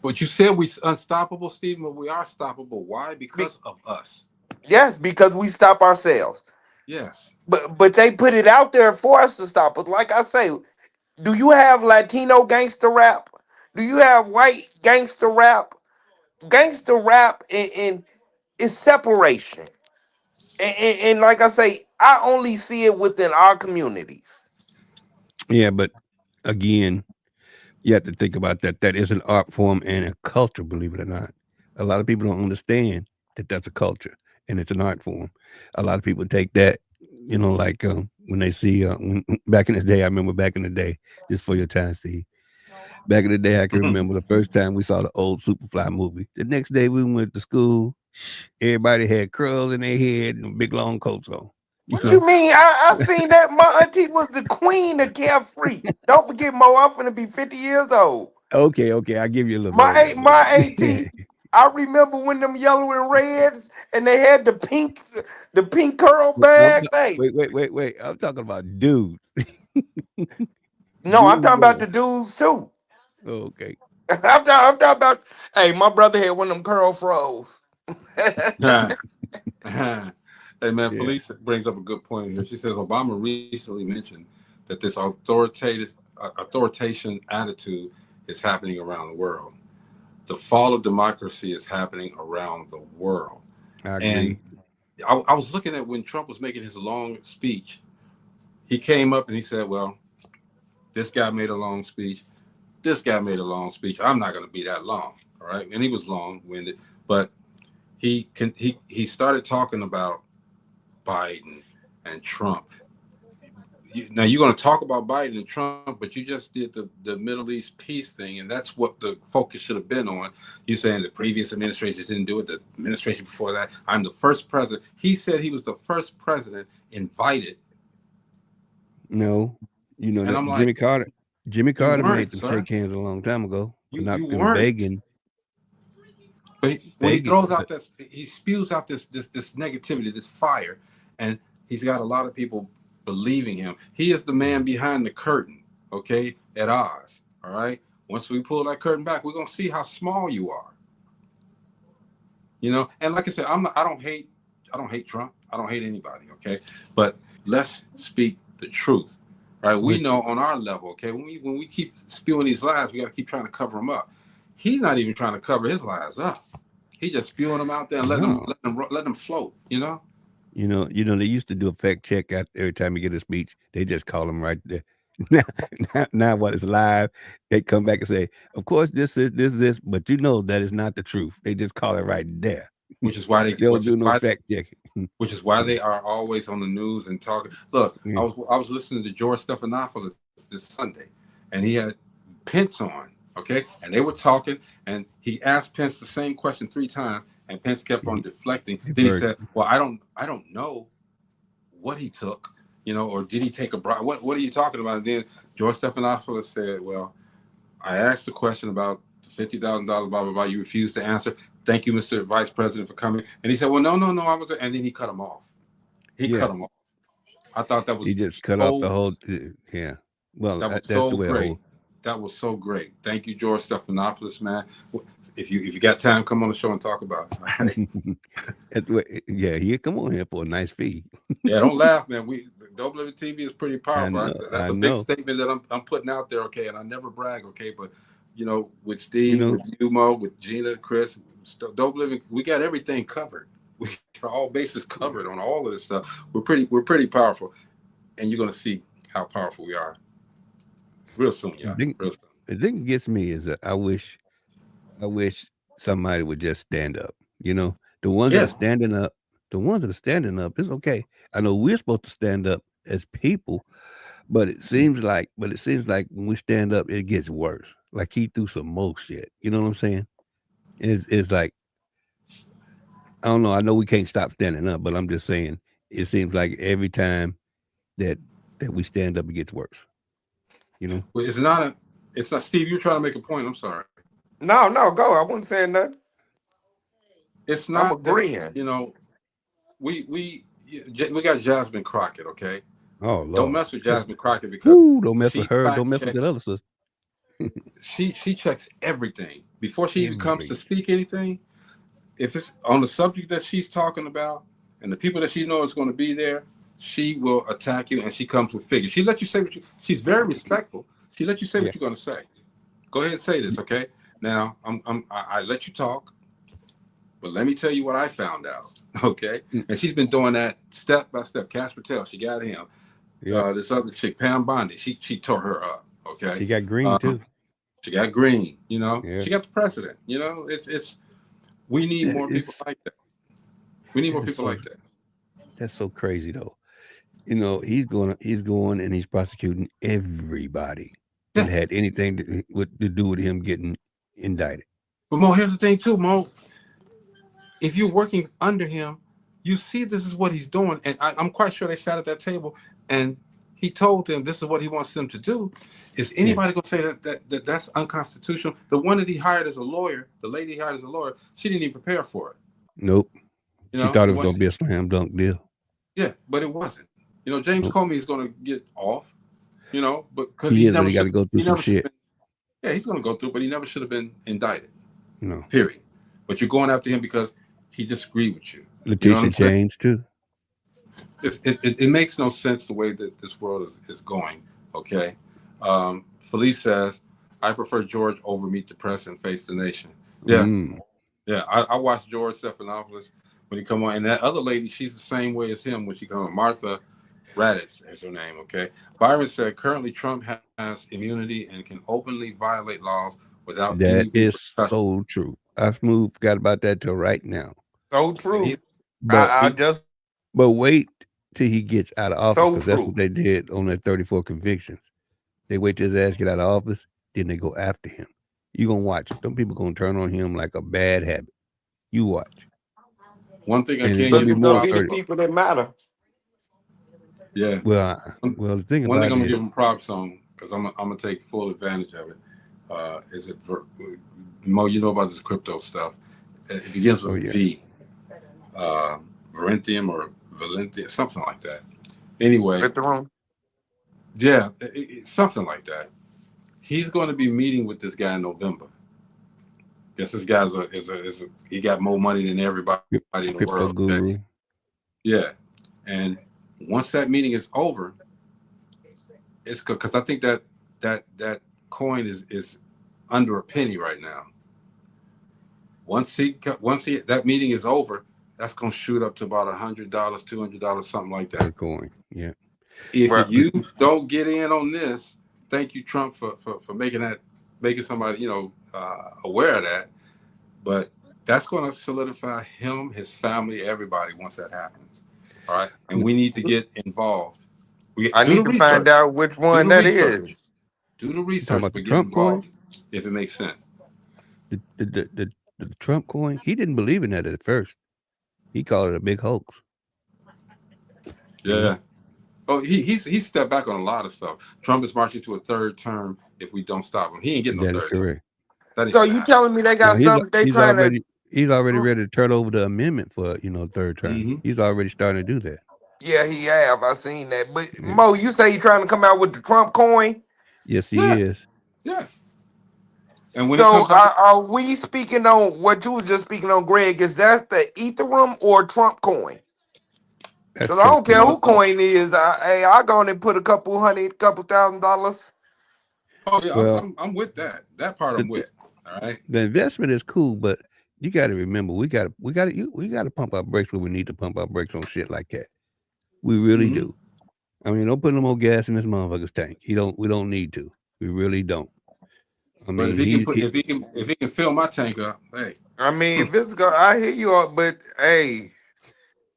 But you said we unstoppable, Stephen, but we are stoppable. Why? Because of us. Yes, because we stop ourselves. Yes. But they put it out there for us to stop us. Like I say, do you have Latino gangster rap? Do you have white gangster rap? Gangster rap in is separation. And like I say, I only see it within our communities. Yeah, but again, you have to think about that. That is an art form and a culture, believe it or not. A lot of people don't understand that that's a culture and it's an art form. A lot of people take that, like when they see, back in the day, I remember back in the day, just for your time, Steve. Back in the day, I can remember the first time we saw the old Superfly movie. The next day we went to school. Everybody had curls in their head and big long coats on. What you mean? I seen that my auntie was the queen of carefree. Don't forget, Mo, I'm finna be 50 years old. Okay, I give you a little. My auntie. I remember when them yellow and reds and they had the pink curl bags. Hey, Wait. I'm talking about dudes. no, I'm talking about the dudes too. Oh, okay. I'm talking about. Hey, my brother had one of them curl froze. Hey man, Felicia brings up a good point here. She says Obama recently mentioned that this authoritarian attitude is happening around the world. The fall of democracy is happening around the world. I agree. And I was looking at when Trump was making his long speech. He came up and he said, "Well, this guy made a long speech. This guy made a long speech. I'm not going to be that long, all right?" And he was long-winded, but he started talking about Biden and Trump. Now you're going to talk about Biden and Trump, but you just did the Middle East peace thing, and that's what the focus should have been on. You're saying the previous administrations didn't do it, the administration before that. I'm the first president. He said he was the first president invited. No, and I'm Jimmy like, Carter. Jimmy Carter made them sir. shake hands a long time ago. You weren't begging. But when he throws out this, he spews out this negativity, this fire, and he's got a lot of people believing him. He is the man behind the curtain, okay, at Oz, all right? Once we pull that curtain back, we're going to see how small you are. And like I said, I don't hate Trump. I don't hate anybody, okay? But let's speak the truth, right? We know on our level, okay, when we keep spewing these lies, we got to keep trying to cover them up. He's not even trying to cover his lies up. He just spewing them out there and let them float, They used to do a fact check out every time you get a speech. They just call them right there. Now what is live, they come back and say, "Of course, this is this," but that is not the truth. They just call it right there. Which is why they don't do no fact checking. Which is why they are always on the news and talking. Look, I was listening to George Stephanopoulos this Sunday, and he had Pence on. Okay, and they were talking, and he asked Pence the same question 3 times, and Pence kept on deflecting. Then he said, "Well, I don't know what he took, or did he take a bribe? What are you talking about?" And then George Stephanopoulos said, "Well, I asked the question about the $50,000, blah blah blah. You refused to answer. Thank you, Mr. Vice President, for coming." And he said, "Well, no, I was," and then he cut him off. Cut him off. I thought that was he just cut off the whole. Well, that was that's the way great. That was so great. Thank you, George Stephanopoulos, man. If you got time, come on the show and talk about it. Yeah, come on here for a nice fee. Yeah, don't laugh, man. Dope Living TV is pretty powerful. I That's a big statement that I'm putting out there, okay? And I never brag, okay? But with Steve, with you, Mo, with Gina, Chris, Dope Living, we got everything covered. We got all bases covered on all of this stuff. We're pretty powerful, and you're gonna see how powerful we are real soon, yeah. Real soon. The thing that gets me is that I wish somebody would just stand up. The ones that are standing up, it's okay. I know we're supposed to stand up as people, but it seems like when we stand up, it gets worse. Like he threw some more shit. You know what I'm saying? It's like, I don't know. I know we can't stop standing up, but I'm just saying it seems like every time that we stand up, it gets worse. Well, it's not Steve, you're trying to make a point. I'm sorry. No, go. I wasn't saying nothing. It's not. I'm agreeing. We got Jasmine Crockett, okay? Oh, Lord. Don't mess with Jasmine Crockett because don't mess with her. Don't mess with that other sister. she checks everything before she even comes to speak anything. If it's on the subject that she's talking about and the people that she knows is going to be there, she will attack you, and she comes with figures. She lets you say she's very respectful. She lets you say what you're going to say. Go ahead and say this, okay? Now, I let you talk, but let me tell you what I found out, okay? And she's been doing that step by step. Cash Patel, she got him. This other chick, Pam Bondi, she tore her up, okay? She got Green too. She got Green, She got the president, It's we need more people like that. We need more people like that. That's so crazy though. He's going and he's prosecuting everybody that had anything to do with him getting indicted. But Mo, here's the thing too, Mo. If you're working under him, you see this is what he's doing. And I'm quite sure they sat at that table and he told them this is what he wants them to do. Is anybody going to say that's unconstitutional? The one that he hired as a lawyer, the lady he hired as a lawyer, she didn't even prepare for it. Nope. She thought it was going to be a slam dunk deal. Yeah, but it wasn't. James Comey is going to get off, but because he got to go through some shit. He's going to go through, but he never should have been indicted. No. Period. But you're going after him because he disagreed with you. Letitia James too. It makes no sense the way that this world is going. Okay. Felice says, I prefer George over Meet the Press and Face the Nation. Yeah. Yeah. I watched George Stephanopoulos when he come on. And that other lady, she's the same way as him when she come on. Martha Raddatz is her name. Okay. Byron said, currently Trump has immunity and can openly violate laws without. That is so true. I forgot about that till right now. So true. But wait till he gets out of office, because that's what they did on that 34 convictions. They wait till his ass get out of office, then they go after him. You gonna watch. Some people gonna turn on him like a bad habit. You watch. One thing I can't give the people that matter. Yeah. Well, the thing one about thing I'm gonna it, give him props on, because I'm gonna take full advantage of it. Is it Mo? You know about this crypto stuff. It begins with V. Valentium or Valentia, something like that. Anyway, yeah, something like that. He's going to be meeting with this guy in November. Guess this guy's he got more money than everybody in the world. Guru. Yeah, and once that meeting is over, it's because I think that coin is under a penny right now. Once that meeting is over, that's gonna shoot up to about $100, $200, something like that. Per coin, yeah. If you don't get in on this, thank you, Trump, for making somebody aware of that. But that's going to solidify him, his family, everybody once that happens. All right, and we need to get involved. I need to find out which one that is. Do the research. Talking about the Trump coin, if it makes sense. The Trump coin, he didn't believe in that at first. He called it a big hoax. Yeah. Oh, he stepped back on a lot of stuff. Trump is marching to a third term if we don't stop him. He ain't getting no third term. That is correct. So you telling me they got something they trying to? He's already ready to turn over the amendment for third term. Mm-hmm. He's already starting to do that. Yeah, he have. I seen that. But Mo, you say he's trying to come out with the Trump coin? Yes, he is. Yeah. And when it So comes out, are we speaking on what you was just speaking on, Greg? Is that the Ethereum or Trump coin? That's Because I Trump don't care coin. who coin is. I go on and put a couple $1,000. oh yeah, Well, I'm with that. That part I'm the with. All right. the investment is cool, but you got to remember we got to pump our brakes when we need to pump our brakes on shit like that. We really Mm-hmm. do. I mean, don't put no more gas in this motherfucker's tank. We don't need to. We really don't. I But mean, if he can fill my tank up, hey. I mean, if it's go, I hear you all, but hey,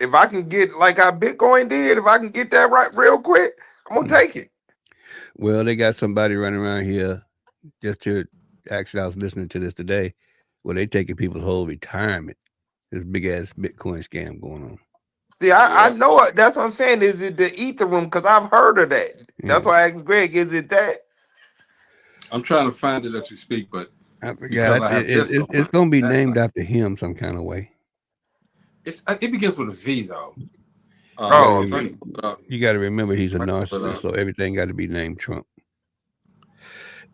if I can get like how Bitcoin did, if I can get that right real quick, I'm gonna take it. well, they got somebody running around here just to. Actually, I was listening to this today, where they taking people's whole retirement. This big ass Bitcoin scam going on. See, I Yeah. know it. That's what I'm saying. Is it the Ethereum? Because I've heard of that. That's Yeah. why I asked Greg. Is it that? I'm trying to find it as we speak, but I because forgot. I have this It's on going to be that named site. after him some kind of way. It begins with a V though. Oh, If I okay. can pull it up, You got to remember he's a if I can pull it narcissist, up. so everything got to be named Trump.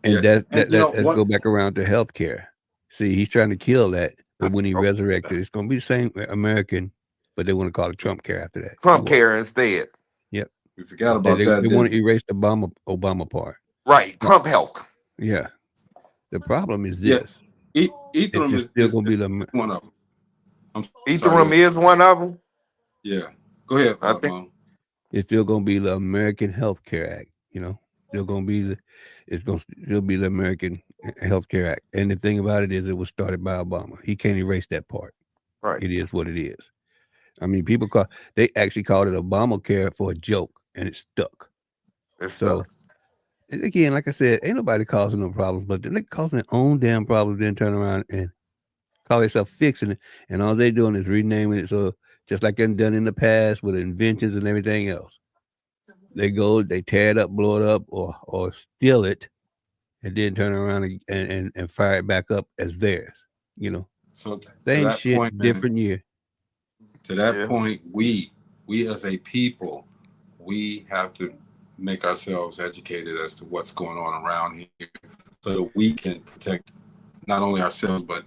Yeah. And And you know let's go back around to healthcare. See, he's trying to kill that, but when he Oh, resurrected, it's going to be the same American, but they want to call it Trump care after that. You Trump won't. care instead. Yep. we forgot about that. They want to erase the Obama part. Right. Trump health. Yeah. The problem is Yeah. this. Ethereum It's still going to be is the one of them. I'm sorry. Ethereum is one of them. Yeah. Go ahead, I think. Mom. it's still going to be the American Health Care Act. Still going to be it's going to still be the American Health Care Act. And the thing about it is, it was started by Obama. He can't erase that part. Right. It is what it is. I mean, they actually called it Obamacare for a joke, and it stuck. It's So, stuff. and again, like I said, ain't nobody causing no problems, but they're causing their own damn problems, then turn around and call themselves fixing it, and all they doing is renaming it. So just like they've done in the past with inventions and everything else, they tear it up, blow it up, or steal it, and then turn around and fire it back up as theirs. So to Same that shit, point, man, different year. to that Yeah. point, we as a people, we have to make ourselves educated as to what's going on around here, so that we can protect not only ourselves but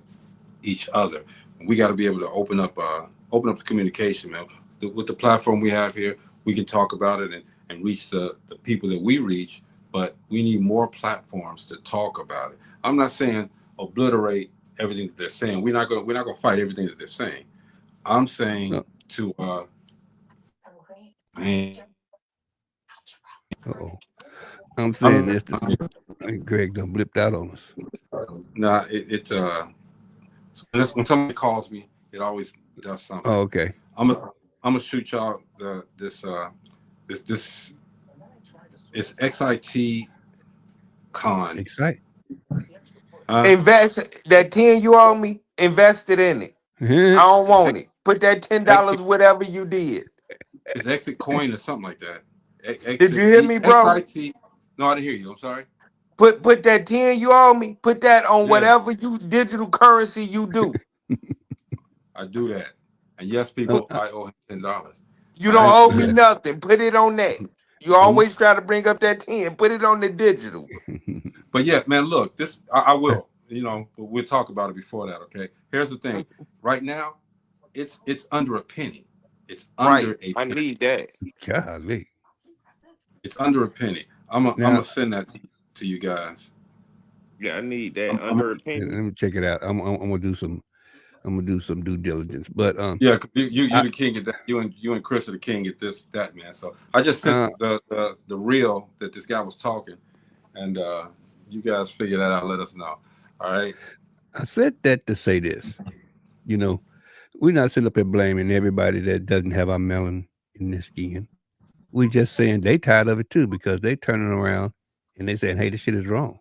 each other. We got to be able to open up the communication, man. With the platform we have here, we can talk about it and reach the people that we reach, but we need more platforms to talk about it. I'm not saying obliterate everything that they're saying. We're not gonna fight everything that they're saying. I'm saying No. to I'm saying this. Greg done blipped out on us. Nah, when somebody calls me, it always does something. Oh, okay. I'm gonna shoot y'all this it's XIT Con. Excite. Invest that 10 you owe me. Invested in it. I don't want it. Put that $10 whatever you did. It's Exit Coin or something like that. Did you hear me, bro? XIT. No, I didn't hear you. I'm sorry. Put that 10 you owe me. Put that on Yeah. whatever digital currency you do. I do that. And yes, people, I owe him $10. You don't owe me nothing. Put it on that. You always try to bring up that 10. Put it on the digital. But yeah, man, look, this I will. But we'll talk about it before that. Okay. Here's the thing. Right now, it's under a penny. It's under a penny. I need that. Golly. It's under a penny. I'm gonna send that to you guys. Yeah, I need that. Under a penny. Let me check it out. I'm gonna do some due diligence. But yeah, you the king at that. You and Chris are the king at that, man. So I just sent the reel that this guy was talking, and you guys figure that out. Let us know. All right. I said that to say this. We're not sitting up here blaming everybody that doesn't have our melon in their skin. We're just saying they tired of it too, because they turning around and they saying, hey, this shit is wrong.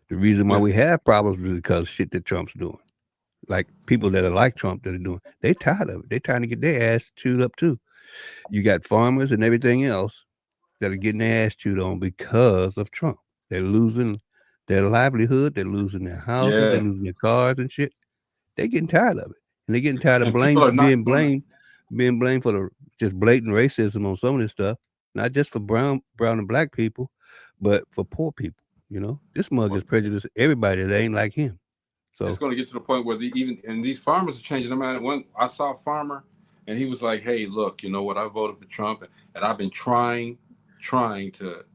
The reason why we have problems is because shit that Trump's doing. Like people that are like Trump that are doing, they tired of it. They trying to get their ass chewed up too. You got farmers and everything else that are getting their ass chewed on because of Trump. They're losing their livelihood. They're losing their houses. Yeah. They're losing their cars and shit. They're getting tired of it. And they're getting tired of being blamed for the just blatant racism on some of this stuff, not just for brown and black people, but for poor people. You know, this mug is prejudiced everybody that ain't like him. So it's going to get to the point where these farmers are changing. I mean, when I saw a farmer, and he was like, "Hey, look, you know what? I voted for Trump, and I've been trying to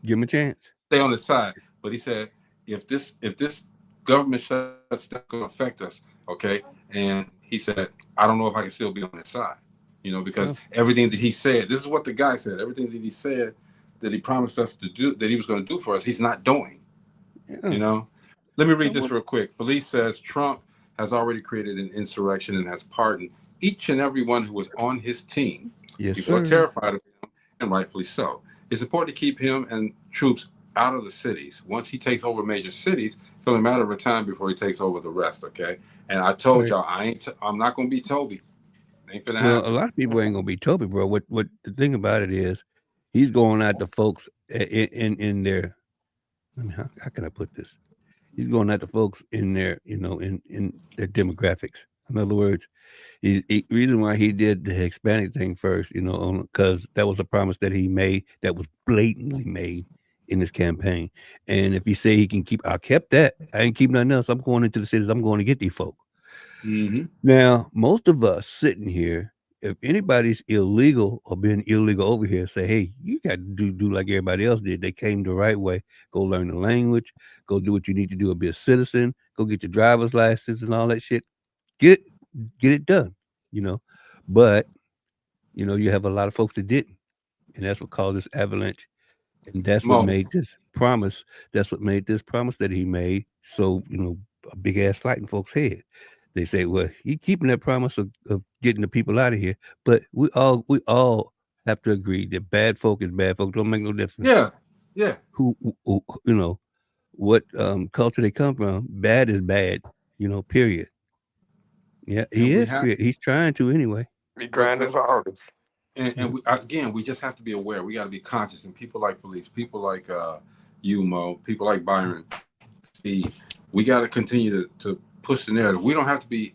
give him a chance, stay on his side." But he said, "If this government shuts down, it's going to affect us, okay?" And he said, "I don't know if I can still be on his side, you know, because everything that he said. This is what the guy said. Everything that he said that he promised us to do, that he was going to do for us, he's not doing. You know." Let me read this real quick. Felice says Trump has already created an insurrection and has pardoned each and every one who was on his team. Yes, People are sir. terrified of him, and rightfully so. It's important to keep him and troops out of the cities. Once he takes over major cities, it's only a matter of time before he takes over the rest, okay? And I told y'all, I'm not going to be Toby. Ain't gonna happen. A lot of people ain't gonna be Toby, bro. What the thing about it is, he's going at the folks in their. I mean, how can I put this? He's going at the folks in their, you know, in their demographics. In other words, reason why he did the Hispanic thing first, you know, because that was a promise that he made that was blatantly made in his campaign. And if he say he can keep, I kept that. I ain't keep nothing else. I'm going into the cities. I'm going to get these folk. Now, most of us sitting here, if anybody's illegal or been illegal over here, say, hey, you got to do like everybody else did. They came the right way. Go learn the language. Go do what you need to do. Be a citizen. Go get your driver's license and all that shit. Get it done. You know, but you know, you have a lot of folks that didn't, and that's what caused this avalanche. And that's what made this promise. That's what made this promise that he made. So you know, a big ass fight in folks' head. They say, well, he keeping that promise of getting the people out of here. But we all have to agree that bad folk is bad folk. Don't make no difference. Yeah. Who you know, what culture they come from, bad is bad, you know, period. Yeah, he's trying to anyway. He trying his hardest. And we just have to be aware. We got to be conscious. And people like Felice, people like you, Mo, people like Byron, Steve, we got to continue to push the narrative. We don't have to be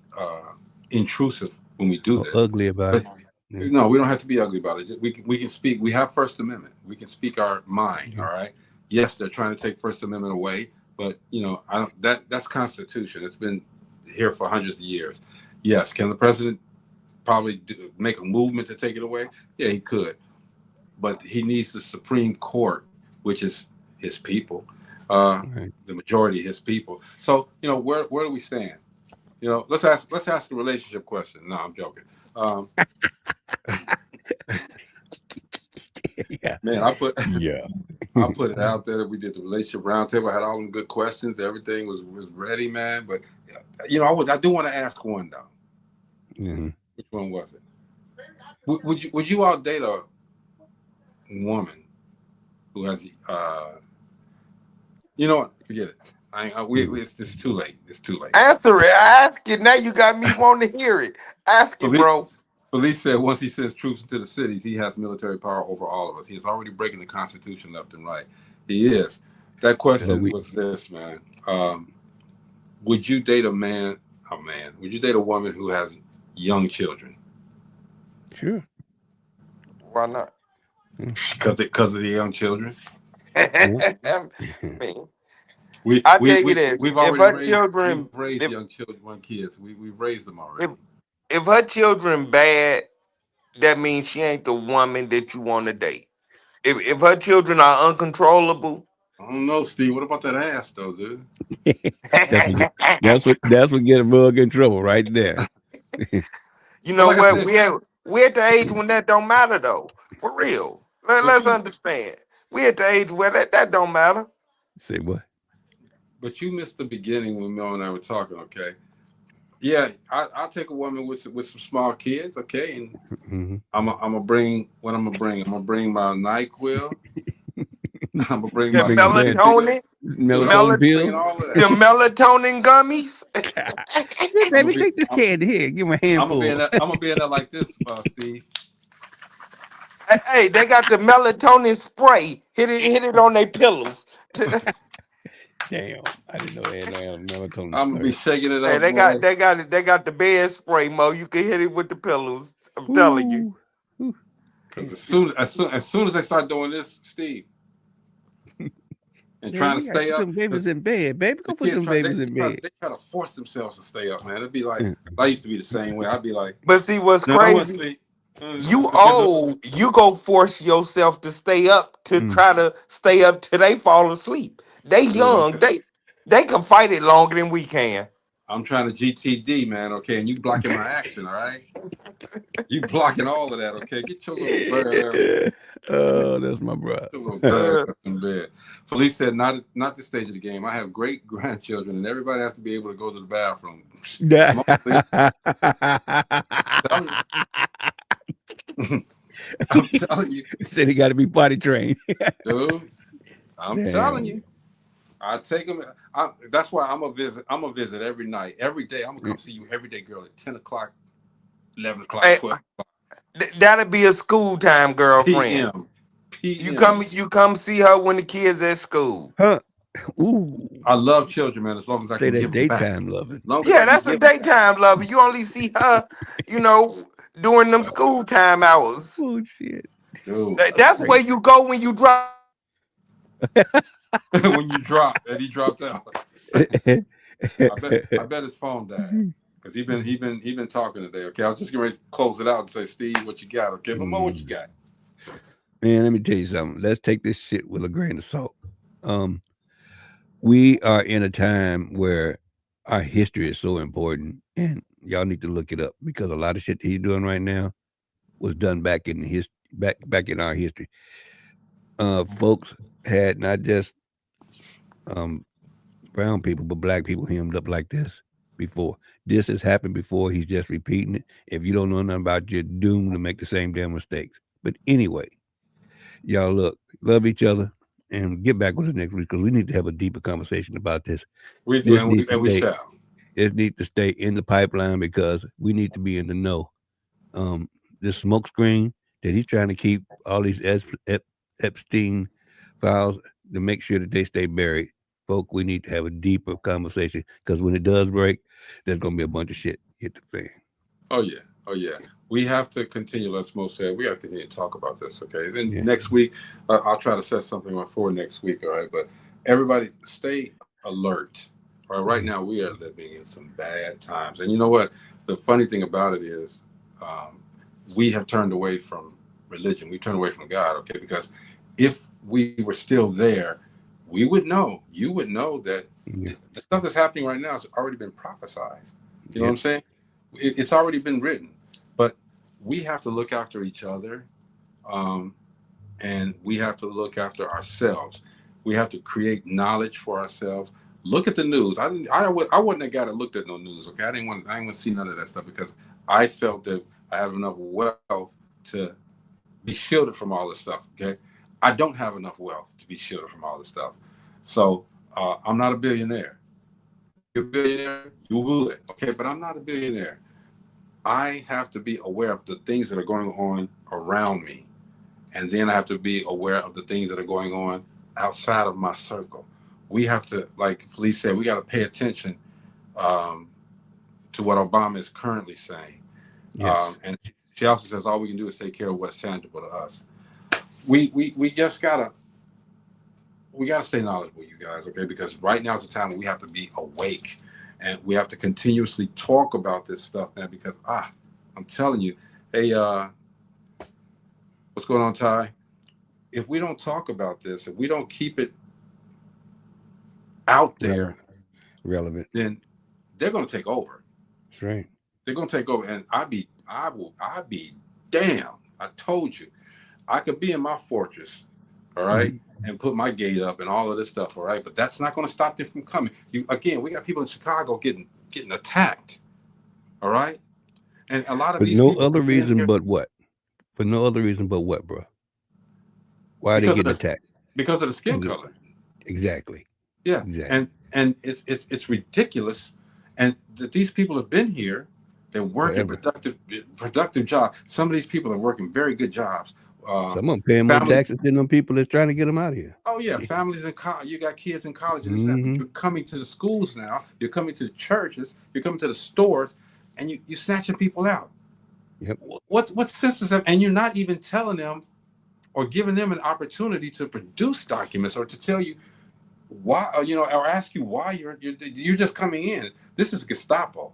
intrusive when we do this. Ugly about it. No, we don't have to be ugly about it. We can speak. We have First Amendment. We can speak our mind. All right. Yes, they're trying to take First Amendment away, but you know, that's Constitution. It's been here for hundreds of years. Yes, can the president probably make a movement to take it away? Yeah, he could, but he needs the Supreme Court, which is his people, the majority of his people. So you know, where do we stand? You know, let's ask a relationship question. No, I'm joking. Yeah, man, I put it out there that we did the relationship roundtable. I had all them good questions. Everything was ready, man. But you know, I do want to ask one though. Mm-hmm. Which one was it? Would you all date a woman who has you know what? Forget it. It's too late. It's too late. Answer it. Ask it. Now you got me wanting to hear it. Ask it, bro. Felice said once he sends troops into the cities, he has military power over all of us. He is already breaking the Constitution left and right. He is. That question was this, man. Would you date would you date a woman who has young children? Sure. Why not? Because of the young children? I We've raised young children, kids. We've raised them already. If her children bad, that means she ain't the woman that you want to date. If her children are uncontrollable, I don't know, Steve. What about that ass, though, dude? that's what get a mug in trouble right there. You know what? We're at the age when that don't matter, though. For real. Let's understand. We're at the age where that don't matter. Say what? But you missed the beginning when Mel and I were talking, okay? Yeah, I'll take a woman with some small kids, okay? And I'm gonna bring what I'm gonna bring. I'm gonna bring my NyQuil. I'm gonna bring my melatonin pill, the melatonin gummies. Let me take this candy here. Give me a handful. I'm gonna be in there like this, Steve. Hey, they got the melatonin spray. Hit it on their pillows. Damn, I didn't know they had melatonin. I'm gonna be shaking it up. Hey, they got the bed spray, Mo. You can hit it with the pillows. I'm telling you. Because as soon as they start doing this, Steve, and Man, trying we to gotta stay put up. them babies in bed, baby. Go The put kids them try, babies in bed. they try to force themselves to stay up, man. It'd be like, I used to be the same way. I'd be like, But see what's no, I want to crazy? sleep. You Because old, you go force yourself to stay up to Mm. try to stay up till they fall asleep. They dude, young, they can fight it longer than we can. I'm trying to GTD, man. Okay, and you blocking my action, all right? You blocking all of that, okay? Get your little bird ass. Oh, that's my brother. Your little bird ass in bed. Felice said, not this stage of the game. I have great grandchildren, and everybody has to be able to go to the bathroom. Come on, Felice. I'm telling you. He said he got to be potty trained. Dude, I'm telling you. I take them. That's why I'm a visit. I'm a visit every night, every day. I'm gonna come see you every day, girl, at 10 o'clock, 11 o'clock, Hey, 12 o'clock. that'll be a school time girlfriend. PM. You come see her when the kids at school. Huh? Ooh. I love children, man. As long as I Say can that give them back. daytime loving. Long as I Yeah, can that's a give them back. daytime lover. You only see her, during them school time hours. Oh shit. Dude, That's where you go when you drop. when you drop, and he dropped out. I bet his phone died because he been talking today. Okay, I was just getting ready to close it out and say, Steve, what you got? Okay, but Mo, what you got? Man, let me tell you something. Let's take this shit with a grain of salt. We are in a time where our history is so important, and y'all need to look it up because a lot of shit that he's doing right now was done back in back in our history. Folks had not just brown people, but black people hemmed up like this before. This has happened before. He's just repeating it. If you don't know nothing about it, you're doomed to make the same damn mistakes. But anyway, y'all love each other, and get back with us next week because we need to have a deeper conversation about this. We do, and we shall. It needs to stay in the pipeline because we need to be in the know. This smoke screen that he's trying to keep all these Epstein files to make sure that they stay buried. Folk, we need to have a deeper conversation because when it does break, there's going to be a bunch of shit hit the fan. Oh, yeah. We have to continue, let's most say, we have to continue to talk about this, okay? Then next week, I'll try to set something up for next week, all right? But everybody stay alert. All right, right now we are living in some bad times. And you know what? The funny thing about it is we have turned away from religion. We turned away from God, okay? Because if we were still there, we would know, you would know that the stuff that's happening right now has already been prophesied. You know what I'm saying? It's already been written. But we have to look after each other, and we have to look after ourselves. We have to create knowledge for ourselves. Look at the news. I wasn't that guy that looked at no news. Okay, I didn't want to see none of that stuff because I felt that I have enough wealth to be shielded from all this stuff. Okay, I don't have enough wealth to be shielded from all this stuff. So I'm not a billionaire. You're a billionaire, you would. Okay, but I'm not a billionaire. I have to be aware of the things that are going on around me. And then I have to be aware of the things that are going on outside of my circle. We have to, like Felice said, we got to pay attention to what Obama is currently saying. Yes. And she also says all we can do is take care of what's tangible to us. We just gotta stay knowledgeable, you guys, okay? Because right now is the time when we have to be awake. And we have to continuously talk about this stuff, man, because, I'm telling you, hey, what's going on, Ty? If we don't talk about this, if we don't keep it out there, relevant, then they're going to take over. That's right. They're going to take over. And I'd be damn. I told you, I could be in my fortress, all right, and put my gate up and all of this stuff, all right, but that's not going to stop them from coming. We got people in Chicago getting attacked, all right, and a lot of these no people other reason but what? For no other reason but what, bro? Why are they getting attacked? Because of the skin color. Exactly. Yeah, exactly. And it's ridiculous, and that these people have been here. They're working productive jobs. Some of these people are working very good jobs. Some of them paying more taxes than them people that's trying to get them out of here. Oh yeah, families in college. You got kids in college and stuff. But you're coming to the schools now. You're coming to the churches. You're coming to the stores, and you're snatching people out. Yep. What sense is that? And you're not even telling them or giving them an opportunity to produce documents or to tell you why, or ask you why you're just coming in. This is Gestapo.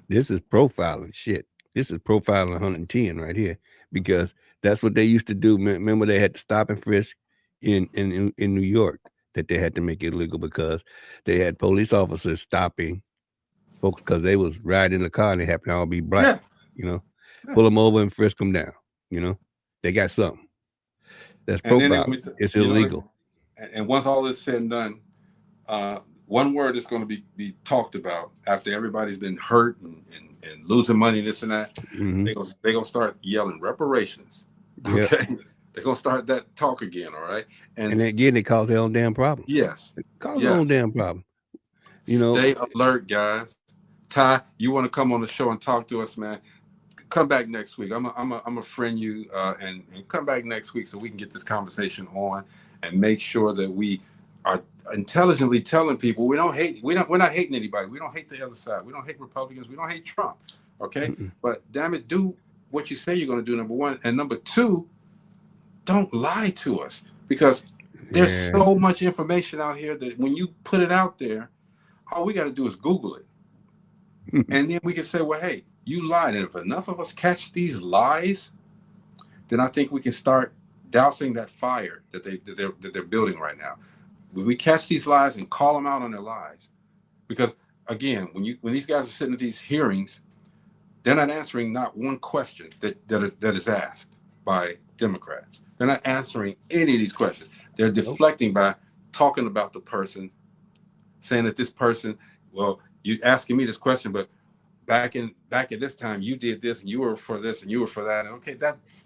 This is profiling shit. This is profiling 110 right here, because that's what they used to do. Remember, they had to stop and frisk in New York, that they had to make it illegal because they had police officers stopping folks because they was riding in the car and they happened to all be black. Yeah. Pull them over and frisk them down. They got something. That's profiling. It's illegal. And once all is said and done, one word is going to be talked about after everybody's been hurt and losing money, this and that. Mm-hmm. They're gonna start yelling reparations. Okay, yep. They're gonna start that talk again. All right, and again, they cause their own damn problem. Yes, cause their own damn problem. Stay alert, guys. Ty, you want to come on the show and talk to us, man? Come back next week. I'm a friend you and come back next week so we can get this conversation on and make sure that we are intelligently telling people we're not hating anybody. We don't hate the other side. We don't hate Republicans. We don't hate Trump. Okay, but damn it, do what you say you're going to do. Number one, and number two, don't lie to us, because there's so much information out here that when you put it out there, all we got to do is Google it, and then we can say, well, hey, you lied. And if enough of us catch these lies, then I think we can start dousing that fire that they're building right now. When we catch these lies and call them out on their lies, because again, when these guys are sitting at these hearings, they're not answering not one question that is asked by Democrats. They're not answering any of these questions. They're deflecting by talking about the person, saying that this person, well, you asking me this question, but back at this time you did this and you were for this and you were for that. Okay, that's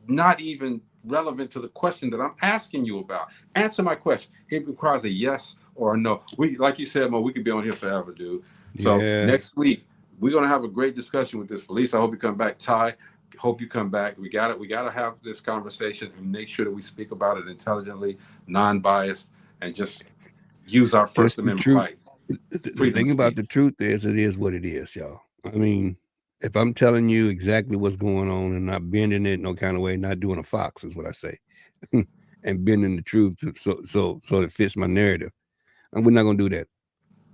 not even relevant to the question that I'm asking you about. Answer my question. It requires a yes or a no. We, like you said, Mo, we could be on here forever, dude. So next week we're gonna have a great discussion with this. Felice, I hope you come back. Ty, hope you come back. We gotta have this conversation and make sure that we speak about it intelligently, non-biased, and just use our First Amendment rights. The thing about the truth is, it is what it is, y'all. I mean, if I'm telling you exactly what's going on and not bending it no kind of way, not doing a fox is what I say, and bending the truth so it fits my narrative, and we're not gonna do that.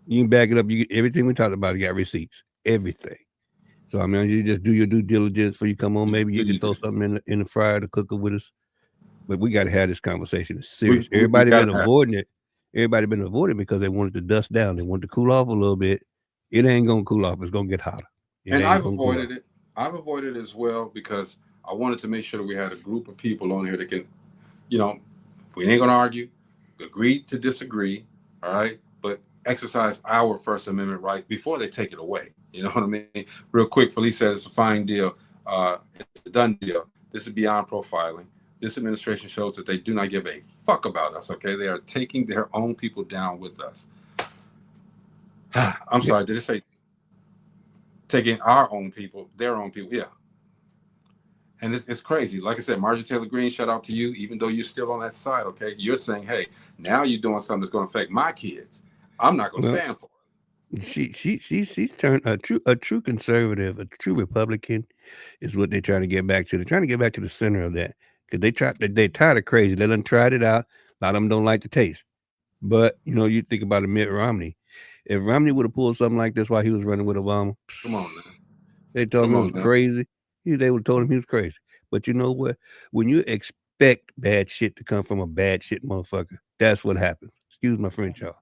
You can back it up. You get everything we talked about. You got receipts, everything. So I mean, you just do your due diligence before you come on. Maybe you can throw something in the fryer to cook it with us. But we got to have this conversation. It's serious. Everybody been avoiding it. Everybody been avoiding it because they wanted to dust down. They wanted to cool off a little bit. It ain't gonna cool off. It's gonna get hotter. And I've avoided it. I've avoided it as well because I wanted to make sure that we had a group of people on here that can, we ain't gonna argue, agree to disagree, all right, but exercise our First Amendment right before they take it away. You know what I mean? Real quick, Felice said it's a fine deal. It's a done deal. This is beyond profiling. This administration shows that they do not give a fuck about us, okay? They are taking their own people down with us. I'm sorry, did it say taking our own people, their own people? Yeah. And it's crazy. Like I said, Marjorie Taylor Greene, shout out to you, even though you're still on that side, okay? You're saying, hey, now you're doing something that's going to affect my kids. I'm not going to stand for it. She's turned a true conservative, a true Republican is what they're trying to get back to. They're trying to get back to the center of that. Because they're tired of crazy. They done tried it out. A lot of them don't like the taste. But, you think about Mitt Romney. If Romney would have pulled something like this while he was running with Obama, come on, man. They told him he was crazy. They would have told him he was crazy. But you know what? When you expect bad shit to come from a bad shit motherfucker, that's what happens. Excuse my French, y'all.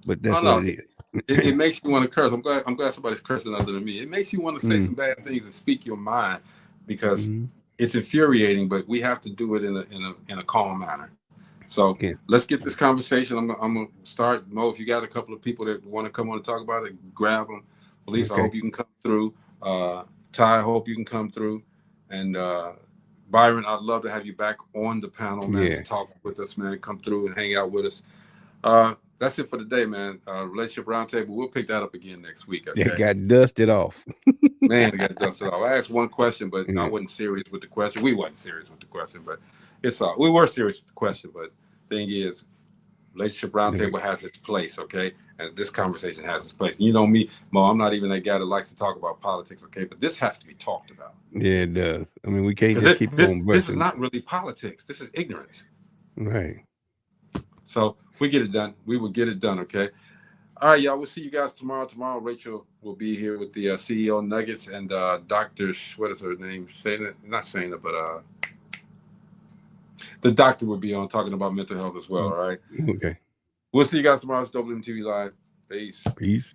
But that's what it is. It makes you want to curse. I'm glad somebody's cursing other than me. It makes you want to say some bad things and speak your mind because it's infuriating, but we have to do it in a calm manner. So let's get this conversation. I'm gonna start. Mo, if you got a couple of people that want to come on and talk about it, grab them. Felice, I hope you can come through. Ty, I hope you can come through. And Byron, I'd love to have you back on the panel, man. Talk with us, man. Come through and hang out with us. That's it for today, man. Relationship Roundtable. We'll pick that up again next week. Okay? It got dusted off. Man, it got dusted off. I asked one question, but I wasn't serious with the question. We wasn't serious with the question, but we were serious with the question. But thing is, Relationship Roundtable has its place, okay? And this conversation has its place. You know me, Mo, I'm not even that guy that likes to talk about politics, okay? But this has to be talked about. Yeah, it does. I mean, we can't just keep on. This is not really politics. This is ignorance. Right. So if we get it done, we will get it done, okay? All right, y'all. We'll see you guys tomorrow. Tomorrow, Rachel will be here with the CEO Nuggets and Dr. What is her name? Shayna, not Shayna, but the doctor will be on talking about mental health as well, all right? Okay. We'll see you guys tomorrow. It's DopelivenTV Live. Peace. Peace.